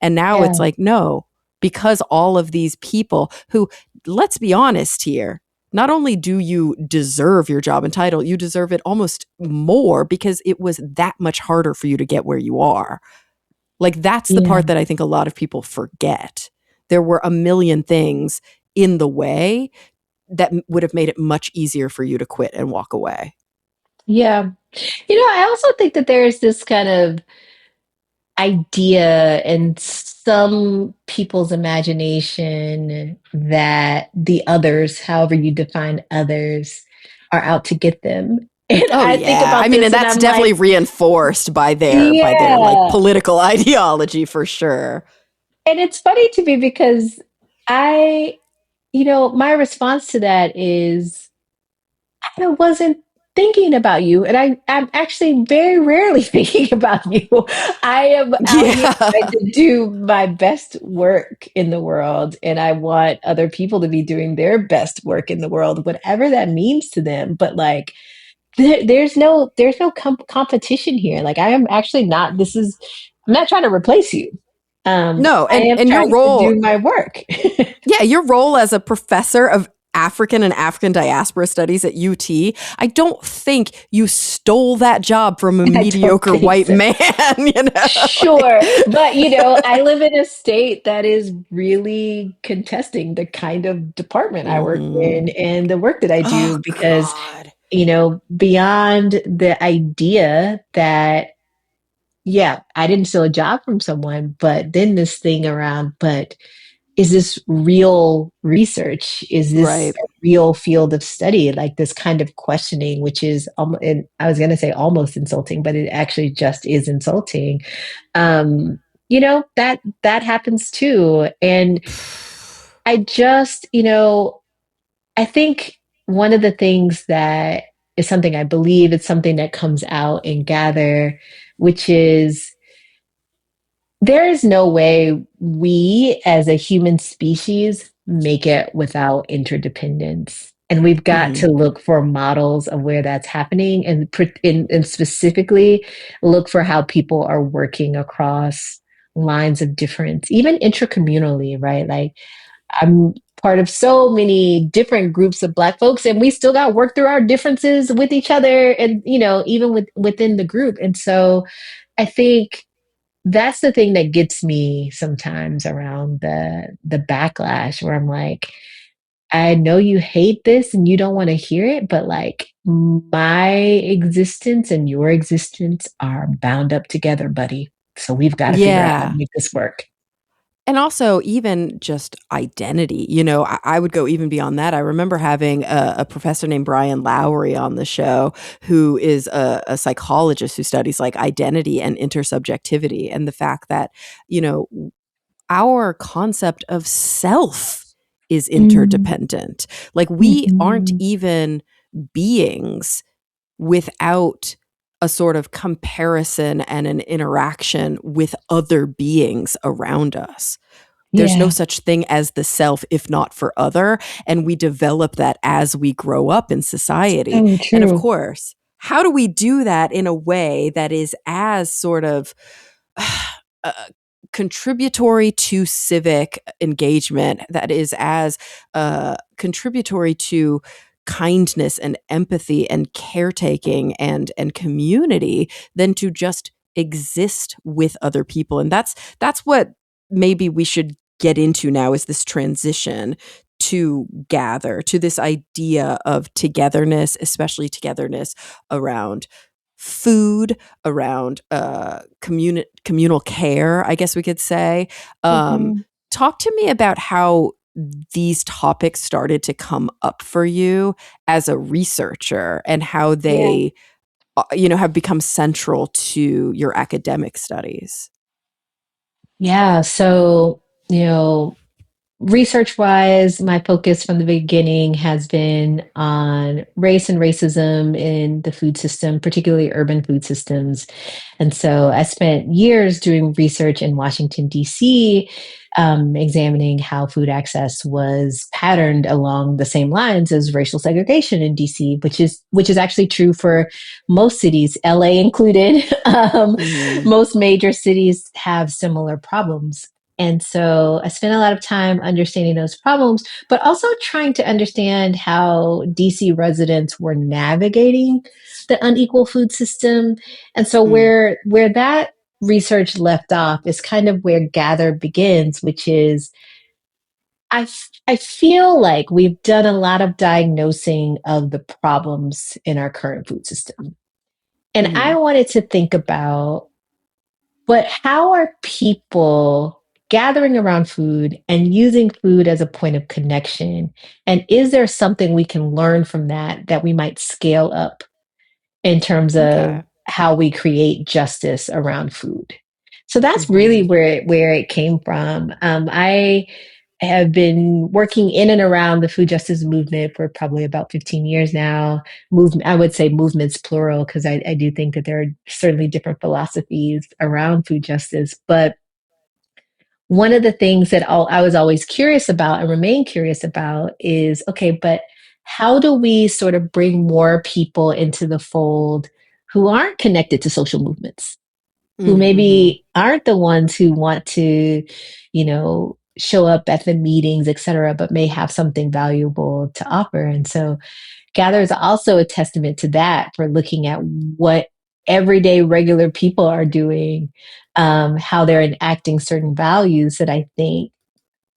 And now it's Yeah. like, no, because all of these people who, let's be honest here, not only do you deserve your job and title, you deserve it almost more because it was that much harder for you to get where you are. Like, that's the Yeah. part that I think a lot of people forget. There were a million things in the way that would have made it much easier for you to quit and walk away. Yeah. I also think that there's this kind of idea in some people's imagination that the others, however you define others, are out to get them. And Oh I think yeah. I about mean, and this and that's I'm definitely like, reinforced by their like yeah. political ideology for sure. And it's funny to me because I, my response to that is I wasn't thinking about you. And I'm actually very rarely thinking about you. I am out here trying Yeah. to do my best work in the world. And I want other people to be doing their best work in the world, whatever that means to them. But like, there's no competition here. Like, I am actually not, I'm not trying to replace you. No, I and am and your trying to role, do my work. yeah, your role as a professor of African and African diaspora studies at UT, I don't think you stole that job from a I don't mediocre think white so. man, you know? Sure. But, I live in a state that is really contesting the kind of department I work Mhm. in and the work that I Oh do because, God. beyond the idea that, yeah, I didn't steal a job from someone, but then this thing around, but is this real research? Is this Right. a real field of study? Like this kind of questioning, which is, and I was going to say almost insulting, but it actually just is insulting. That happens too. And I just, I think one of the things that is something I believe, it's something that comes out in Gather, which is there is no way we as a human species make it without interdependence. And we've got to Mhm. look for models of where that's happening and specifically look for how people are working across lines of difference, even intracommunally, right? Like I'm part of so many different groups of Black folks, and we still got to work through our differences with each other and, even within the group. And so I think that's the thing that gets me sometimes around the backlash where I'm like, I know you hate this and you don't want to hear it, but like my existence and your existence are bound up together, buddy. So we've got to figure out how to Yeah. make this work. And also, even just identity, I would go even beyond that. I remember having a professor named Brian Lowry on the show, who is a psychologist who studies like identity and intersubjectivity, and the fact that, you know, our concept of self is Mm, interdependent. Like, we aren't mhm. even beings without a sort of comparison and an interaction with other beings around us. There's no Yeah, such thing as the self if not for other, and we develop that as we grow up in society. so And of true. course, how do we do that in a way that is as sort of uh, contributory to civic engagement, that is as contributory to kindness and empathy and caretaking and community than to just exist with other people? And that's what maybe we should get into now, is this transition to gather, to this idea of togetherness, especially togetherness around food, around communal care, I guess we could say. Um, Mhm. Talk to me about how these topics started to come up for you as a researcher, and how Yeah. they, have become central to your academic studies. Yeah. So, research wise, my focus from the beginning has been on race and racism in the food system, particularly urban food systems. And so I spent years doing research in Washington, D.C., examining how food access was patterned along the same lines as racial segregation in D.C., which is actually true for most cities, LA included. Mhm. Most major cities have similar problems. And so I spent a lot of time understanding those problems, but also trying to understand how DC residents were navigating the unequal food system. And so Mm, where that research left off is kind of where Gather begins, which is I feel like we've done a lot of diagnosing of the problems in our current food system. And I mhm. wanted to think about, but how are people gathering around food and using food as a point of connection? And is there something we can learn from that that we might scale up in terms of Okay. how we create justice around food? So that's really Mhm. where it came from. I have been working in and around the food justice movement for probably about 15 years now. Movement, I would say movements plural, because I do think that there are certainly different philosophies around food justice. But one of the things that I was always curious about and remain curious about is, okay, but how do we sort of bring more people into the fold who aren't connected to social movements? Who Mm, mhm. maybe aren't the ones who want to, show up at the meetings, et cetera, but may have something valuable to offer. And so Gather is also a testament to that, for looking at what everyday regular people are doing, how they're enacting certain values that I think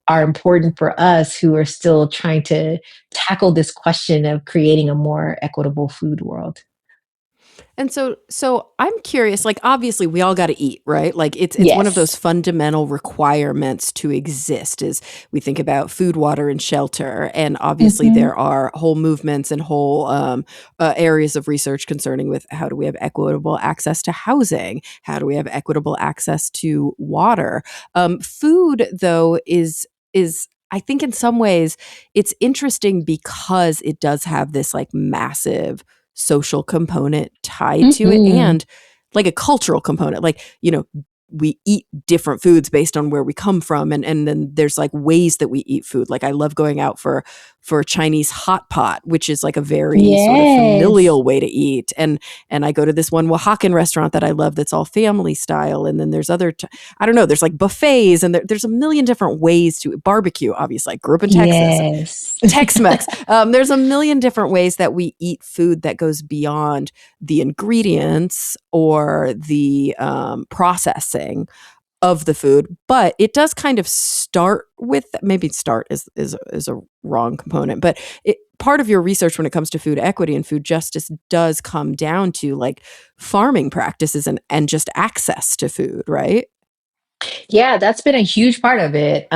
are important for us who are still trying to tackle this question of creating a more equitable food world. And so I'm curious, like obviously we all got to eat, right? Like it's one of those Yes. fundamental requirements to exist is we think about food, water and shelter and obviously Hmm. there are whole movements and whole areas of research concerning with how do we have equitable access to housing? How do we have equitable access to water? Food though is I think in some ways it's interesting because it does have this like massive social component tied to it Hmm. and like a cultural component. Like, we eat different foods based on where we come from and then there's like ways that we eat food. Like I love going out for Chinese hot pot, which is like a very sort of Yes. familial way to eat. And I go to this one Oaxacan restaurant that I love that's all family style. And then there's I don't know, there's like buffets and there's a million different ways to barbecue. Obviously, I grew up in Texas. Yes. Tex-Mex. There's a million different ways that we eat food that goes beyond the ingredients or the processing of the food, but it does kind of start with maybe start is a wrong component, but part of your research when it comes to food equity and food justice does come down to like farming practices and just access to food, right? Yeah, that's been a huge part of it.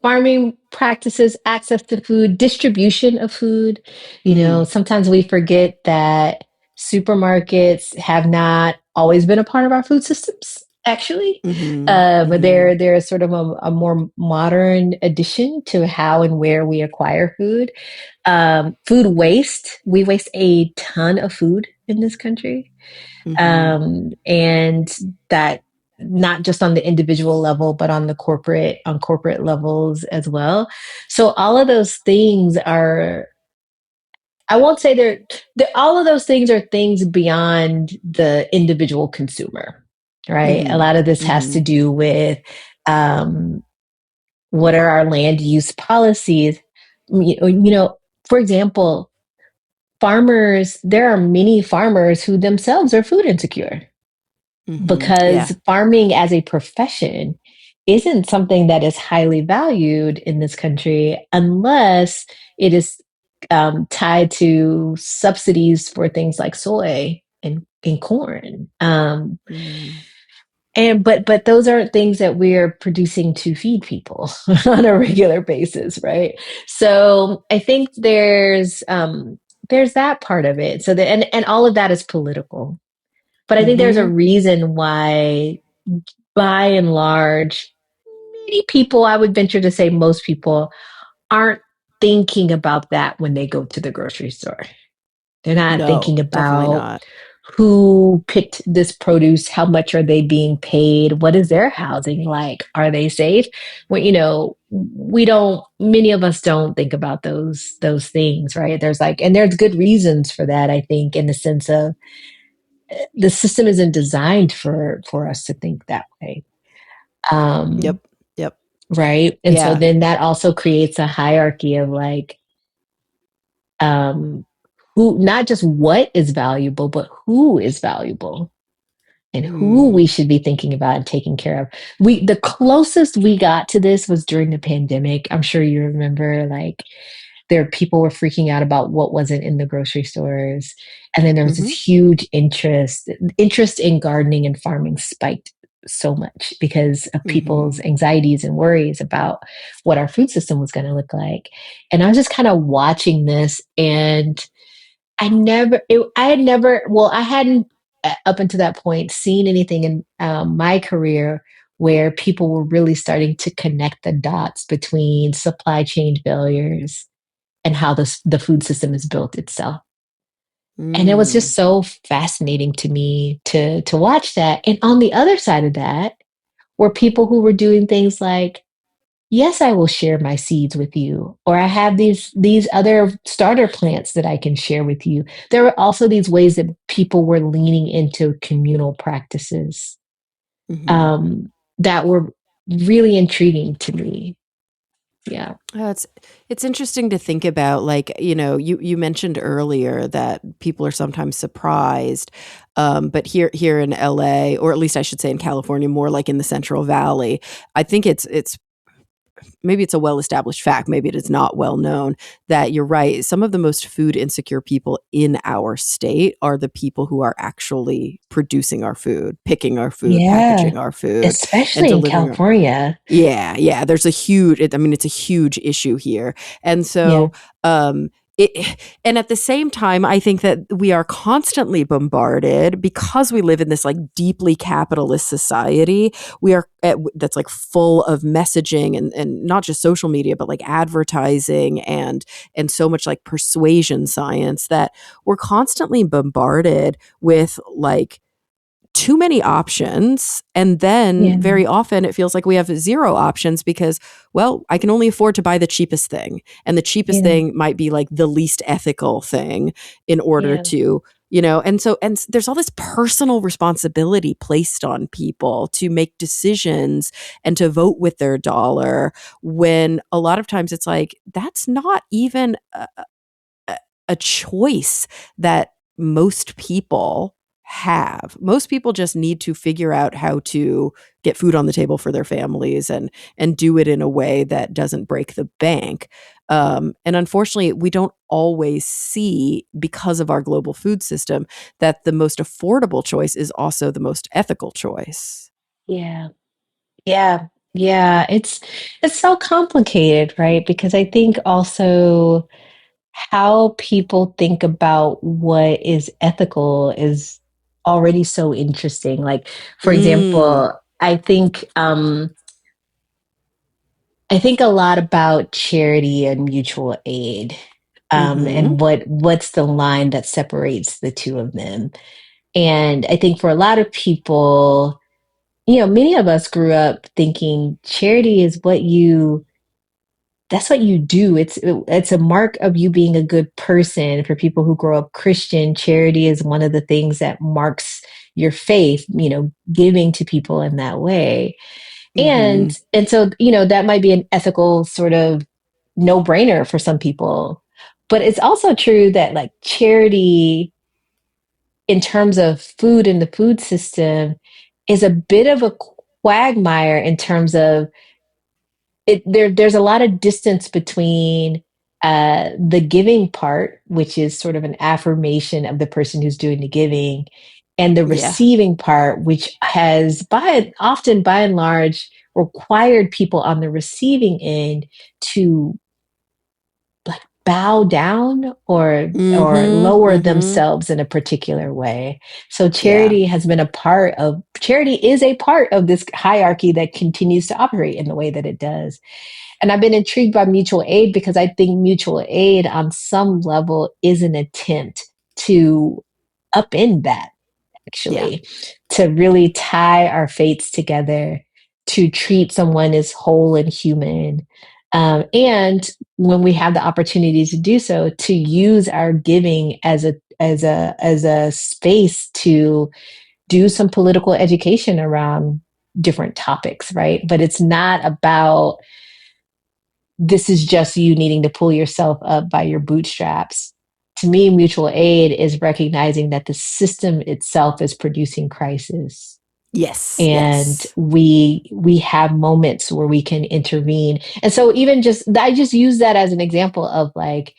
Farming practices, access to food, distribution of food. Mm, Sometimes we forget that supermarkets have not always been a part of our food systems, actually. mm-hmm, But mm-hmm, they're sort of a more modern addition to how and where we acquire food. Food waste. We waste a ton of food in this country, mm-hmm, and that not just on the individual level but on the corporate levels as well. So all of those things are, I won't say all of those things are things beyond the individual consumer, right? A mm-hmm, lot of this has mm-hmm, to do with, um, what are our land use policies. For example, farmers, there are many farmers who themselves are food insecure, mm-hmm. because Yeah. farming as a profession isn't something that is highly valued in this country unless it is, tied to subsidies for things like soy and corn. Mm, But those aren't things that we're producing to feed people on a regular basis, right? So I think there's that part of it. So and all of that is political. But I think there's a mm-hmm. reason why, by and large, many people, I would venture to say most people, aren't thinking about that when they go to the grocery store. They're not No, thinking definitely about not. who picked this produce, how much are they being paid, what is their housing like, are they safe? Well, we don't, many of us don't think about those things, right? And there's good reasons for that, I think, in the sense of the system isn't designed for us to think that way. Um, Yep. right? And so Yeah. then that also creates a hierarchy of like, um, who, not just what is valuable, but who is valuable and who we Mm. should be thinking about and taking care of. The closest we got to this was during the pandemic. I'm sure you remember, like, there people were freaking out about what wasn't in the grocery stores, and then there was this Hmm. huge interest in gardening and farming spiked so much because of people's Hmm. anxieties and worries about what our food system was going to look like. And I was just kind of watching this, and I had never, well, I hadn't up until that point seen anything in my career where people were really starting to connect the dots between supply chain failures and how the food system is built itself. And it was Mm. just so fascinating to me to watch that. And on the other side of that were people who were doing things like, yes, I will share my seeds with you, or I have these other starter plants that I can share with you. There were also these ways that people were leaning into communal practices, Hmm. um, that were really intriguing to me. Yeah. It's interesting to think about, like, you mentioned earlier that people are sometimes surprised, but here in LA, or at least I should say in California, more like in the Central Valley, I think it's maybe it's a well-established fact, maybe it is not well known, that you're right. Some of the most food insecure people in our state are the people who are actually producing our food, picking our food, Yeah. packaging our food, and Especially in delivering our. California. Yeah, yeah. There's a huge. I mean, it's a huge issue here, and Yeah. so it. And at the same time, I think that we are constantly bombarded because we live in this like deeply capitalist society. We are that's like full of messaging and not just social media, but like advertising and so much like persuasion science, that we're constantly bombarded with like too many options. And then Yeah. very often it feels like we have zero options because, well, I can only afford to buy the cheapest thing. And the cheapest Yeah. thing might be like the least ethical thing in order Yeah. to, and there's all this personal responsibility placed on people to make decisions and to vote with their dollar, when a lot of times it's like, that's not even a choice that most people have. Most people just need to figure out how to get food on the table for their families and do it in a way that doesn't break the bank. And unfortunately, we don't always see, because of our global food system, that the most affordable choice is also the most ethical choice. Yeah. Yeah. Yeah. It's so complicated, right? Because I think also how people think about what is ethical is already so interesting. Like, for Mm. example, I think a lot about charity and mutual aid, Mm-hmm. and what's the line that separates the two of them. And I think for a lot of people, many of us grew up thinking charity is that's what you do. It's a mark of you being a good person. For people who grow up Christian, charity is one of the things that marks your faith, giving to people in that way. Mm-hmm. And so, that might be an ethical sort of no-brainer for some people. But it's also true that like charity in terms of food in the food system is a bit of a quagmire in terms of there's a lot of distance between the giving part, which is sort of an affirmation of the person who's doing the giving, and the Yeah. receiving part, which has often by and large required people on the receiving end to like bow down or Mm-hmm. lower Mm-hmm. themselves in a particular way. So Yeah. charity is a part of this hierarchy that continues to operate in the way that it does. And I've been intrigued by mutual aid because I think mutual aid on some level is an attempt to upend that, Yeah. actually, to really tie our fates together, to treat someone as whole and human. And when we have the opportunity to do so, to use our giving as a space to do some political education around different topics, right? But it's not about this is just you needing to pull yourself up by your bootstraps. To me, mutual aid is recognizing that the system itself is producing crisis, Yes, and yes. we have moments where we can intervene. And so even just I just use that as an example of like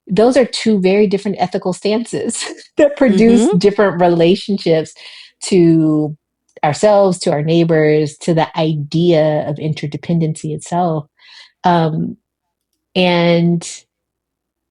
those are two very different ethical stances that produce Mm-hmm. different relationships to ourselves, to our neighbors, to the idea of interdependency itself. Um, and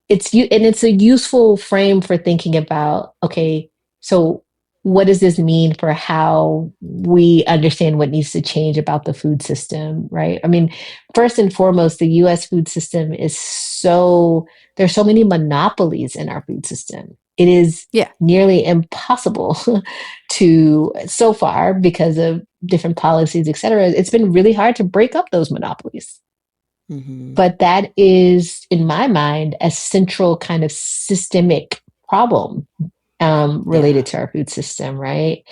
it's a useful frame for thinking about, okay, so what does this mean for how we understand what needs to change about the food system, right? I mean, first and foremost, the US food system is there's so many monopolies in our food system. It is Yeah. nearly impossible to, so far, because of different policies, et cetera, it's been really hard to break up those monopolies. Mm-hmm. But that is, in my mind, a central kind of systemic problem Yeah. related to our food system, right?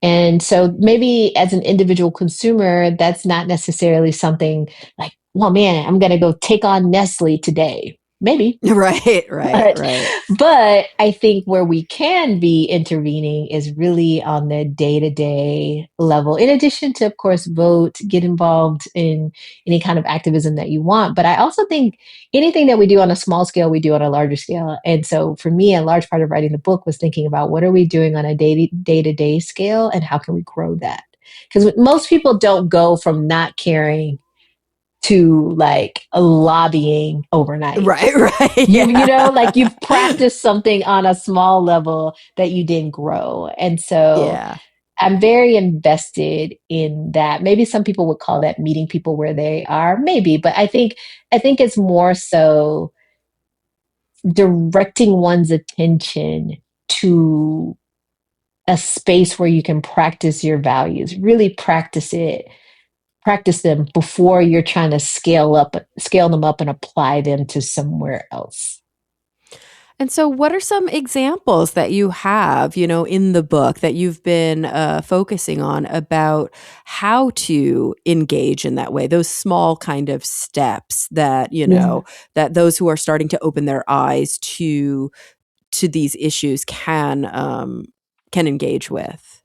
And so maybe as an individual consumer, that's not necessarily something like, well, man, I'm going to go take on Nestle today. Maybe, Right, right, but right. but I think where we can be intervening is really on the day-to-day level. In addition to, of course, vote, get involved in any kind of activism that you want. But I also think anything that we do on a small scale, we do on a larger scale. And so for me, a large part of writing the book was thinking about what are we doing on a day-to-day scale and how can we grow that? Because most people don't go from not caring to like lobbying overnight. Right, right. You know, Yeah. like you've practiced something on a small level that you didn't grow. And so Yeah. I'm very invested in that. Maybe some people would call that meeting people where they are, maybe, but I think it's more so directing one's attention to a space where you can practice your values, really practice them before you're trying to scale them up and apply them to somewhere else. And so, what are some examples that you have, in the book that you've been focusing on about how to engage in that way? Those small kind of steps that Yeah. that those who are starting to open their eyes to these issues can engage with.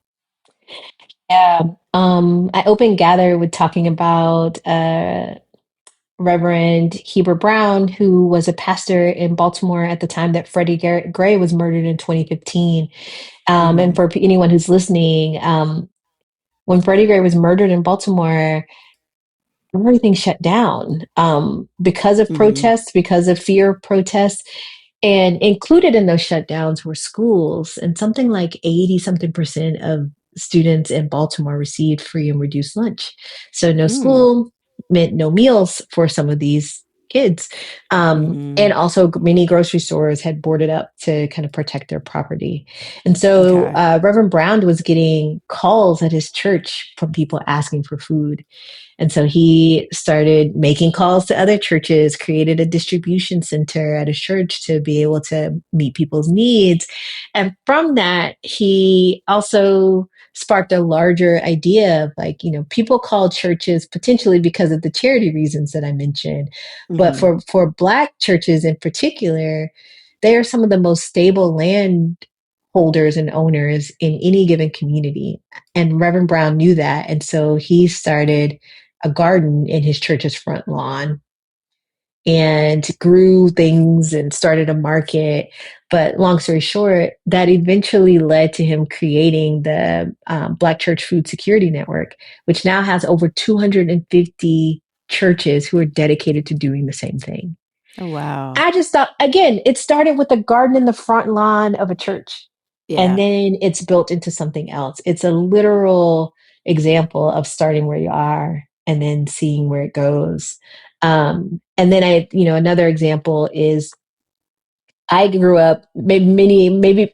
Yeah. I opened Gather with talking about Reverend Heber Brown, who was a pastor in Baltimore at the time that Freddie Gray was murdered in 2015. And Hmm. for anyone who's listening, when Freddie Gray was murdered in Baltimore, everything shut down because of Hmm. protests, because of fear of protests. And included in those shutdowns were schools, and something like 80 something percent of students in Baltimore received free and reduced lunch. So no Mm. school meant no meals for some of these kids. And Hmm. also, many grocery stores had boarded up to kind of protect their property. And so, Okay. Reverend Brown was getting calls at his church from people asking for food. And so he started making calls to other churches, created a distribution center at a church to be able to meet people's needs. And from that, he also sparked a larger idea of like, people call churches potentially because of the charity reasons that I mentioned. But Hmm. for Black churches in particular, they are some of the most stable land holders and owners in any given community. And Reverend Brown knew that. And so he started a garden in his church's front lawn and grew things and started a market. But long story short, that eventually led to him creating the Black Church Food Security Network, which now has over 250 churches who are dedicated to doing the same thing. Oh, wow. I just thought, again, it started with a garden in the front lawn of a church, and Yeah. then it's built into something else. It's a literal example of starting where you are and then seeing where it goes. And then another example is I grew up,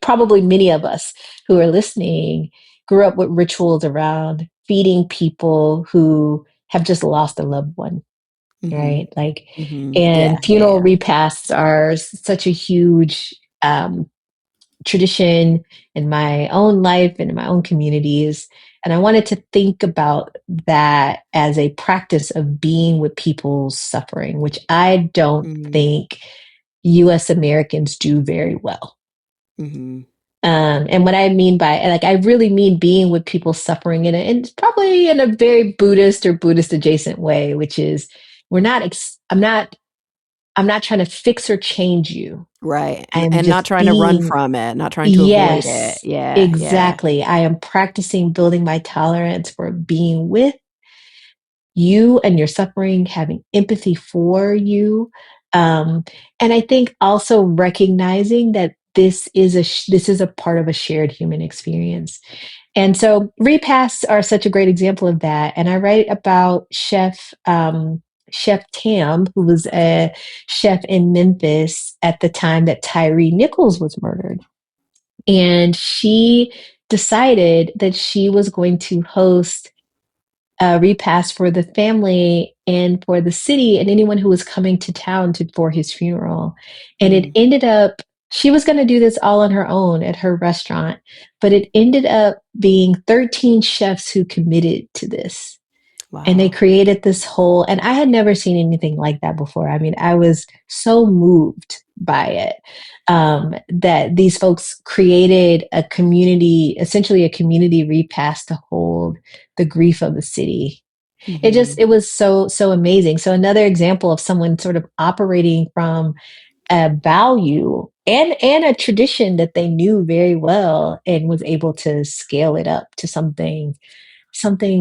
probably many of us who are listening grew up with rituals around feeding people who have just lost a loved one, Hmm. right? Like, Hmm. and Yeah. funeral Yeah. repasts are such a huge um, tradition in my own life and in my own communities. And I wanted to think about that as a practice of being with people's suffering, which I don't Mm, think US Americans do very well. hmm. And what I mean by, like, I really mean being with people suffering and probably in a very Buddhist or Buddhist adjacent way, which is I'm not trying to fix or change you. Right. I'm And not just trying to run being, from it, not trying to avoid it. yes, Yeah. Yeah. exactly. I am practicing building my tolerance for being with you and your suffering, having empathy for you. Um, and I think also recognizing that this is a part of a shared human experience. And so repasts are such a great example of that. And I write about Chef Tam, who was a chef in Memphis at the time that Tyree Nichols was murdered. And she decided that she was going to host a repast for the family and for the city and anyone who was coming to town for his funeral. And it Mm, ended up, she was going to do this all on her own at her restaurant, but it ended up being 13 chefs who committed to this. And they wow. created this whole, and I had never seen anything like that before. I mean, I was so moved by it, that these folks created a community, essentially a community repast to hold the grief of the city. Hmm. It was so amazing. So another example of someone sort of operating from a value and a tradition that they knew very well and was able to scale it up to something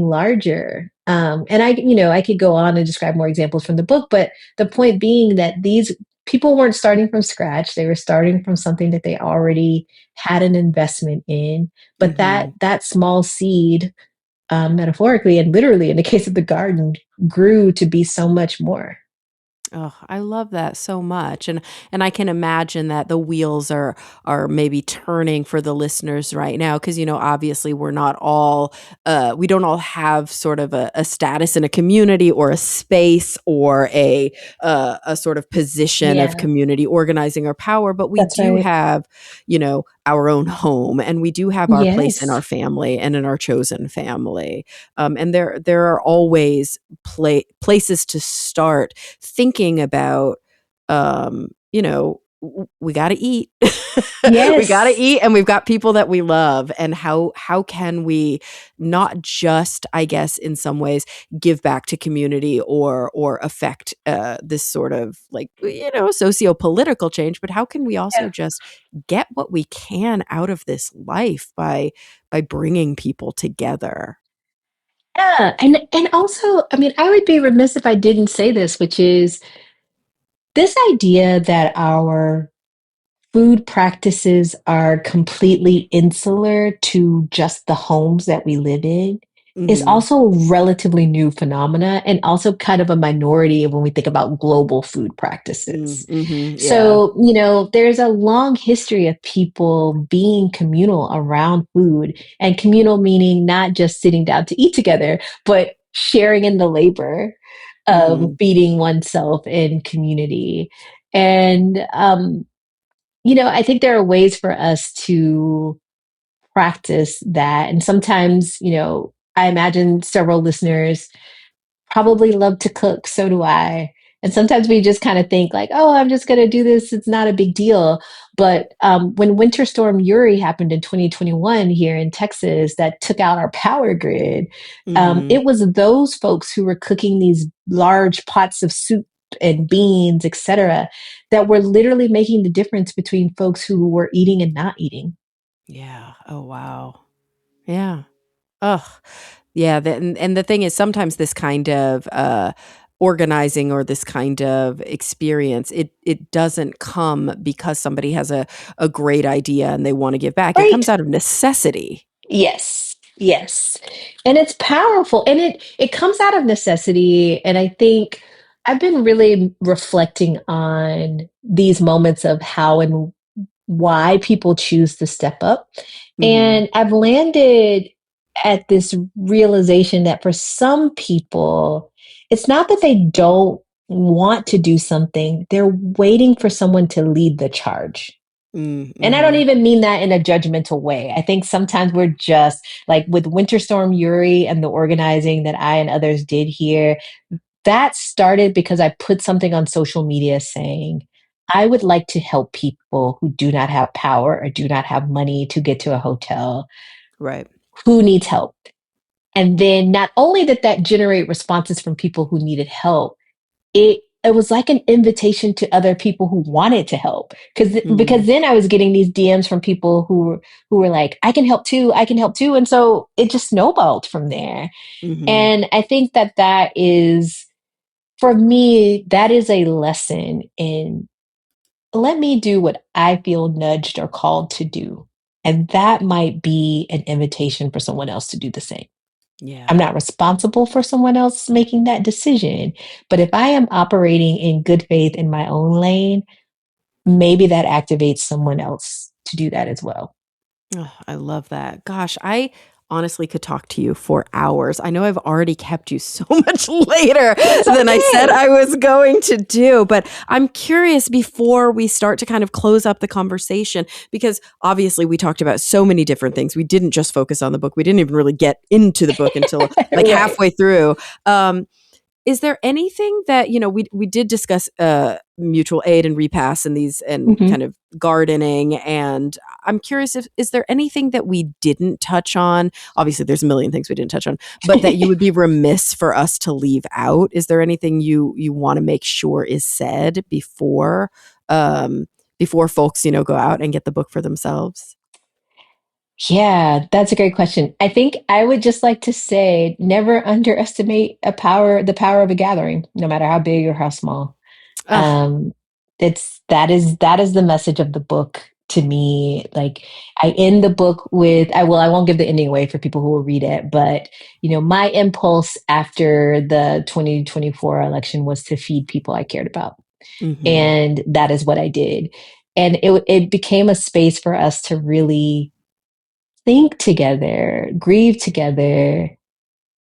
larger. And I could go on and describe more examples from the book, but the point being that these people weren't starting from scratch. They were starting from something that they already had an investment in. But Hmm. that small seed, metaphorically and literally in the case of the garden, grew to be so much more. Oh, I love that so much. And I can imagine that the wheels are maybe turning for the listeners right now because obviously we're not all we don't all have sort of a status in a community or a space or a sort of position of Yeah, community organizing or power, but we that's do right. have, our own home and we do have our place in our Yes. family and in our chosen family. And there are always places to start thinking about, we got to eat. We got to Yes. eat and we've got people that we love, and how can we not just, I guess, in some ways give back to community or affect this sort of like, socio-political change, but how can we also Yeah. just get what we can out of this life by bringing people together? Yeah. And also, I mean, I would be remiss if I didn't say this, which is this idea that our food practices are completely insular to just the homes that we live in is Mhm. also a relatively new phenomena and also kind of a minority when we think about global food Mm, practices. mhm, yeah. So, there's a long history of people being communal around food, and communal meaning not just sitting down to eat together, but sharing in the labor of Mhm. feeding oneself in community. And I think there are ways for us to practice that. And sometimes, I imagine several listeners probably love to cook. So do I. And sometimes we just kind of think like, oh, I'm just going to do this. It's not a big deal. But when Winter Storm Uri happened in 2021 here in Texas, that took out our power grid, Mhm. it was those folks who were cooking these large pots of soup and beans, etc., that were literally making the difference between folks who were eating and not eating. Yeah. Oh, wow. Yeah. Ugh. Yeah, and the thing is sometimes this kind of, organizing or this kind of experience, it doesn't come because somebody has a great idea and they wanna give back. It comes Right. out of necessity. Yes. Yes. And it's powerful. And it comes out of necessity. And I think I've been really reflecting on these moments of how and why people choose to step up. Mhm. And I've landed at this realization that for some people, it's not that they don't want to do something, they're waiting for someone to lead the charge. And I don't Mm-hmm. even mean that in a judgmental way. I think sometimes we're just like with Winter Storm Uri and the organizing that I and others did here. That started because I put something on social media saying, I would like to help people who do not have power or do not have money to get to a hotel. Right. Who needs help? And then not only did that generate responses from people who needed help, it was like an invitation to other people who wanted to help. Because Mm-hmm. then I was getting these DMs from people who were like, I can help too, I can help too. And so it just snowballed from there. Mm-hmm. And I think that is, for me, that is a lesson in let me do what I feel nudged or called to do. And that might be an invitation for someone else to do the same. I'm Yeah. not responsible for someone else making that decision. But if I am operating in good faith in my own lane, maybe that activates someone else to do that as well. Oh, I love that. Gosh, I honestly could talk to you for hours. I know I've already kept you so much later It's than I said okay. I was going to do, but I'm curious before we start to kind of close up the conversation, because obviously we talked about so many different things. We didn't just focus on the book. We didn't even really get into the book until like Right. halfway through. Is there anything that, we did discuss mutual aid and repass and these and Mhm. kind of gardening, and I'm curious, if is there anything that we didn't touch on? Obviously there's a million things we didn't touch on, but that you would be remiss for us to leave out. Is there anything you want to make sure is said before folks, go out and get the book for themselves? Yeah, that's a great question. I think I would just like to say never underestimate the power of a gathering, no matter how big or how small. Ugh. Um, that is the message of the book to me. Like I end the book with I won't give the ending away for people who will read it, but my impulse after the 2024 election was to feed people I cared about. Mm-hmm. And that is what I did. And it became a space for us to really think together, grieve together,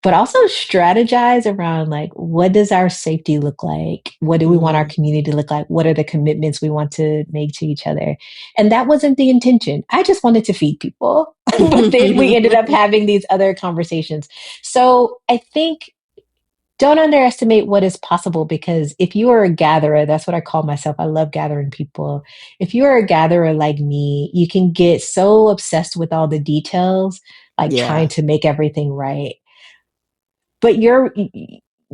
but also strategize around like what does our safety look like? What do we want our Mm-hmm. community to look like? What are the commitments we want to make to each other? And that wasn't the intention. I just wanted to feed people. But then we ended up having these other conversations. So I think don't underestimate what is possible, because if you are a gatherer, that's what I call myself. I love gathering people. If you are a gatherer like me, you can get so obsessed with all the details, like Yeah. trying to make everything right. But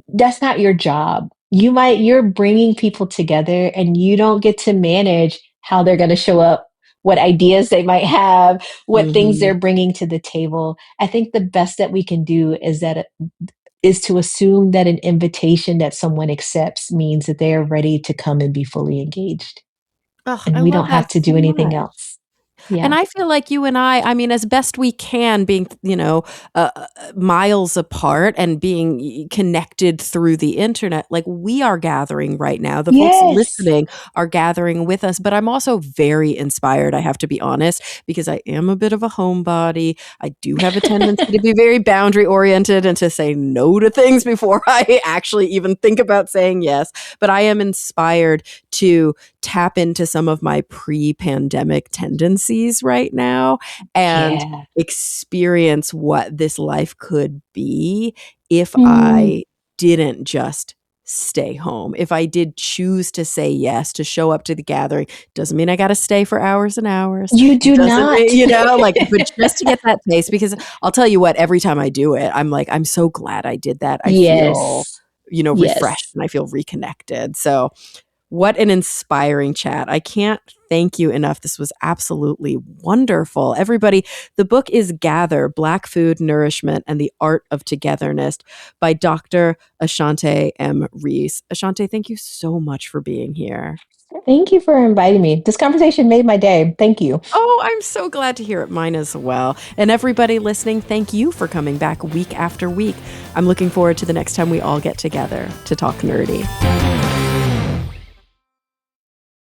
that's not your job. You're bringing people together and you don't get to manage how they're going to show up, what ideas they might have, what things Mm-hmm. they're bringing to the table. I think the best that we can do is to assume that an invitation that someone accepts means that they are ready to come and be fully engaged. Oh, I And we love don't that have to so do anything much. else. Yeah. And I feel like you and I mean, as best we can, being, miles apart and being connected through the internet, like we are gathering right now. The folks Yes. listening are gathering with us. But I'm also very inspired, I have to be honest, because I am a bit of a homebody. I do have a tendency to be very boundary oriented and to say no to things before I actually even think about saying yes. But I am inspired to tap into some of my pre-pandemic tendencies right now and Yeah. experience what this life could be if Mm. I didn't just stay home. If I did choose to say yes, to show up to the gathering, doesn't mean I got to stay for hours and hours. You do Doesn't not. mean, like, but just to get that taste, because I'll tell you what, every time I do it, I'm like, I'm so glad I did that. I feel, Yes. refreshed Yes. and I feel reconnected. So, what an inspiring chat. I can't thank you enough. This was absolutely wonderful. Everybody, the book is Gather, Black Food, Nourishment, and the Art of Togetherness by Dr. Ashanté M. Reese. Ashanté, thank you so much for being here. Thank you for inviting me. This conversation made my day. Thank you. Oh, I'm so glad to hear it. Mine as well. And everybody listening, thank you for coming back week after week. I'm looking forward to the next time we all get together to talk nerdy.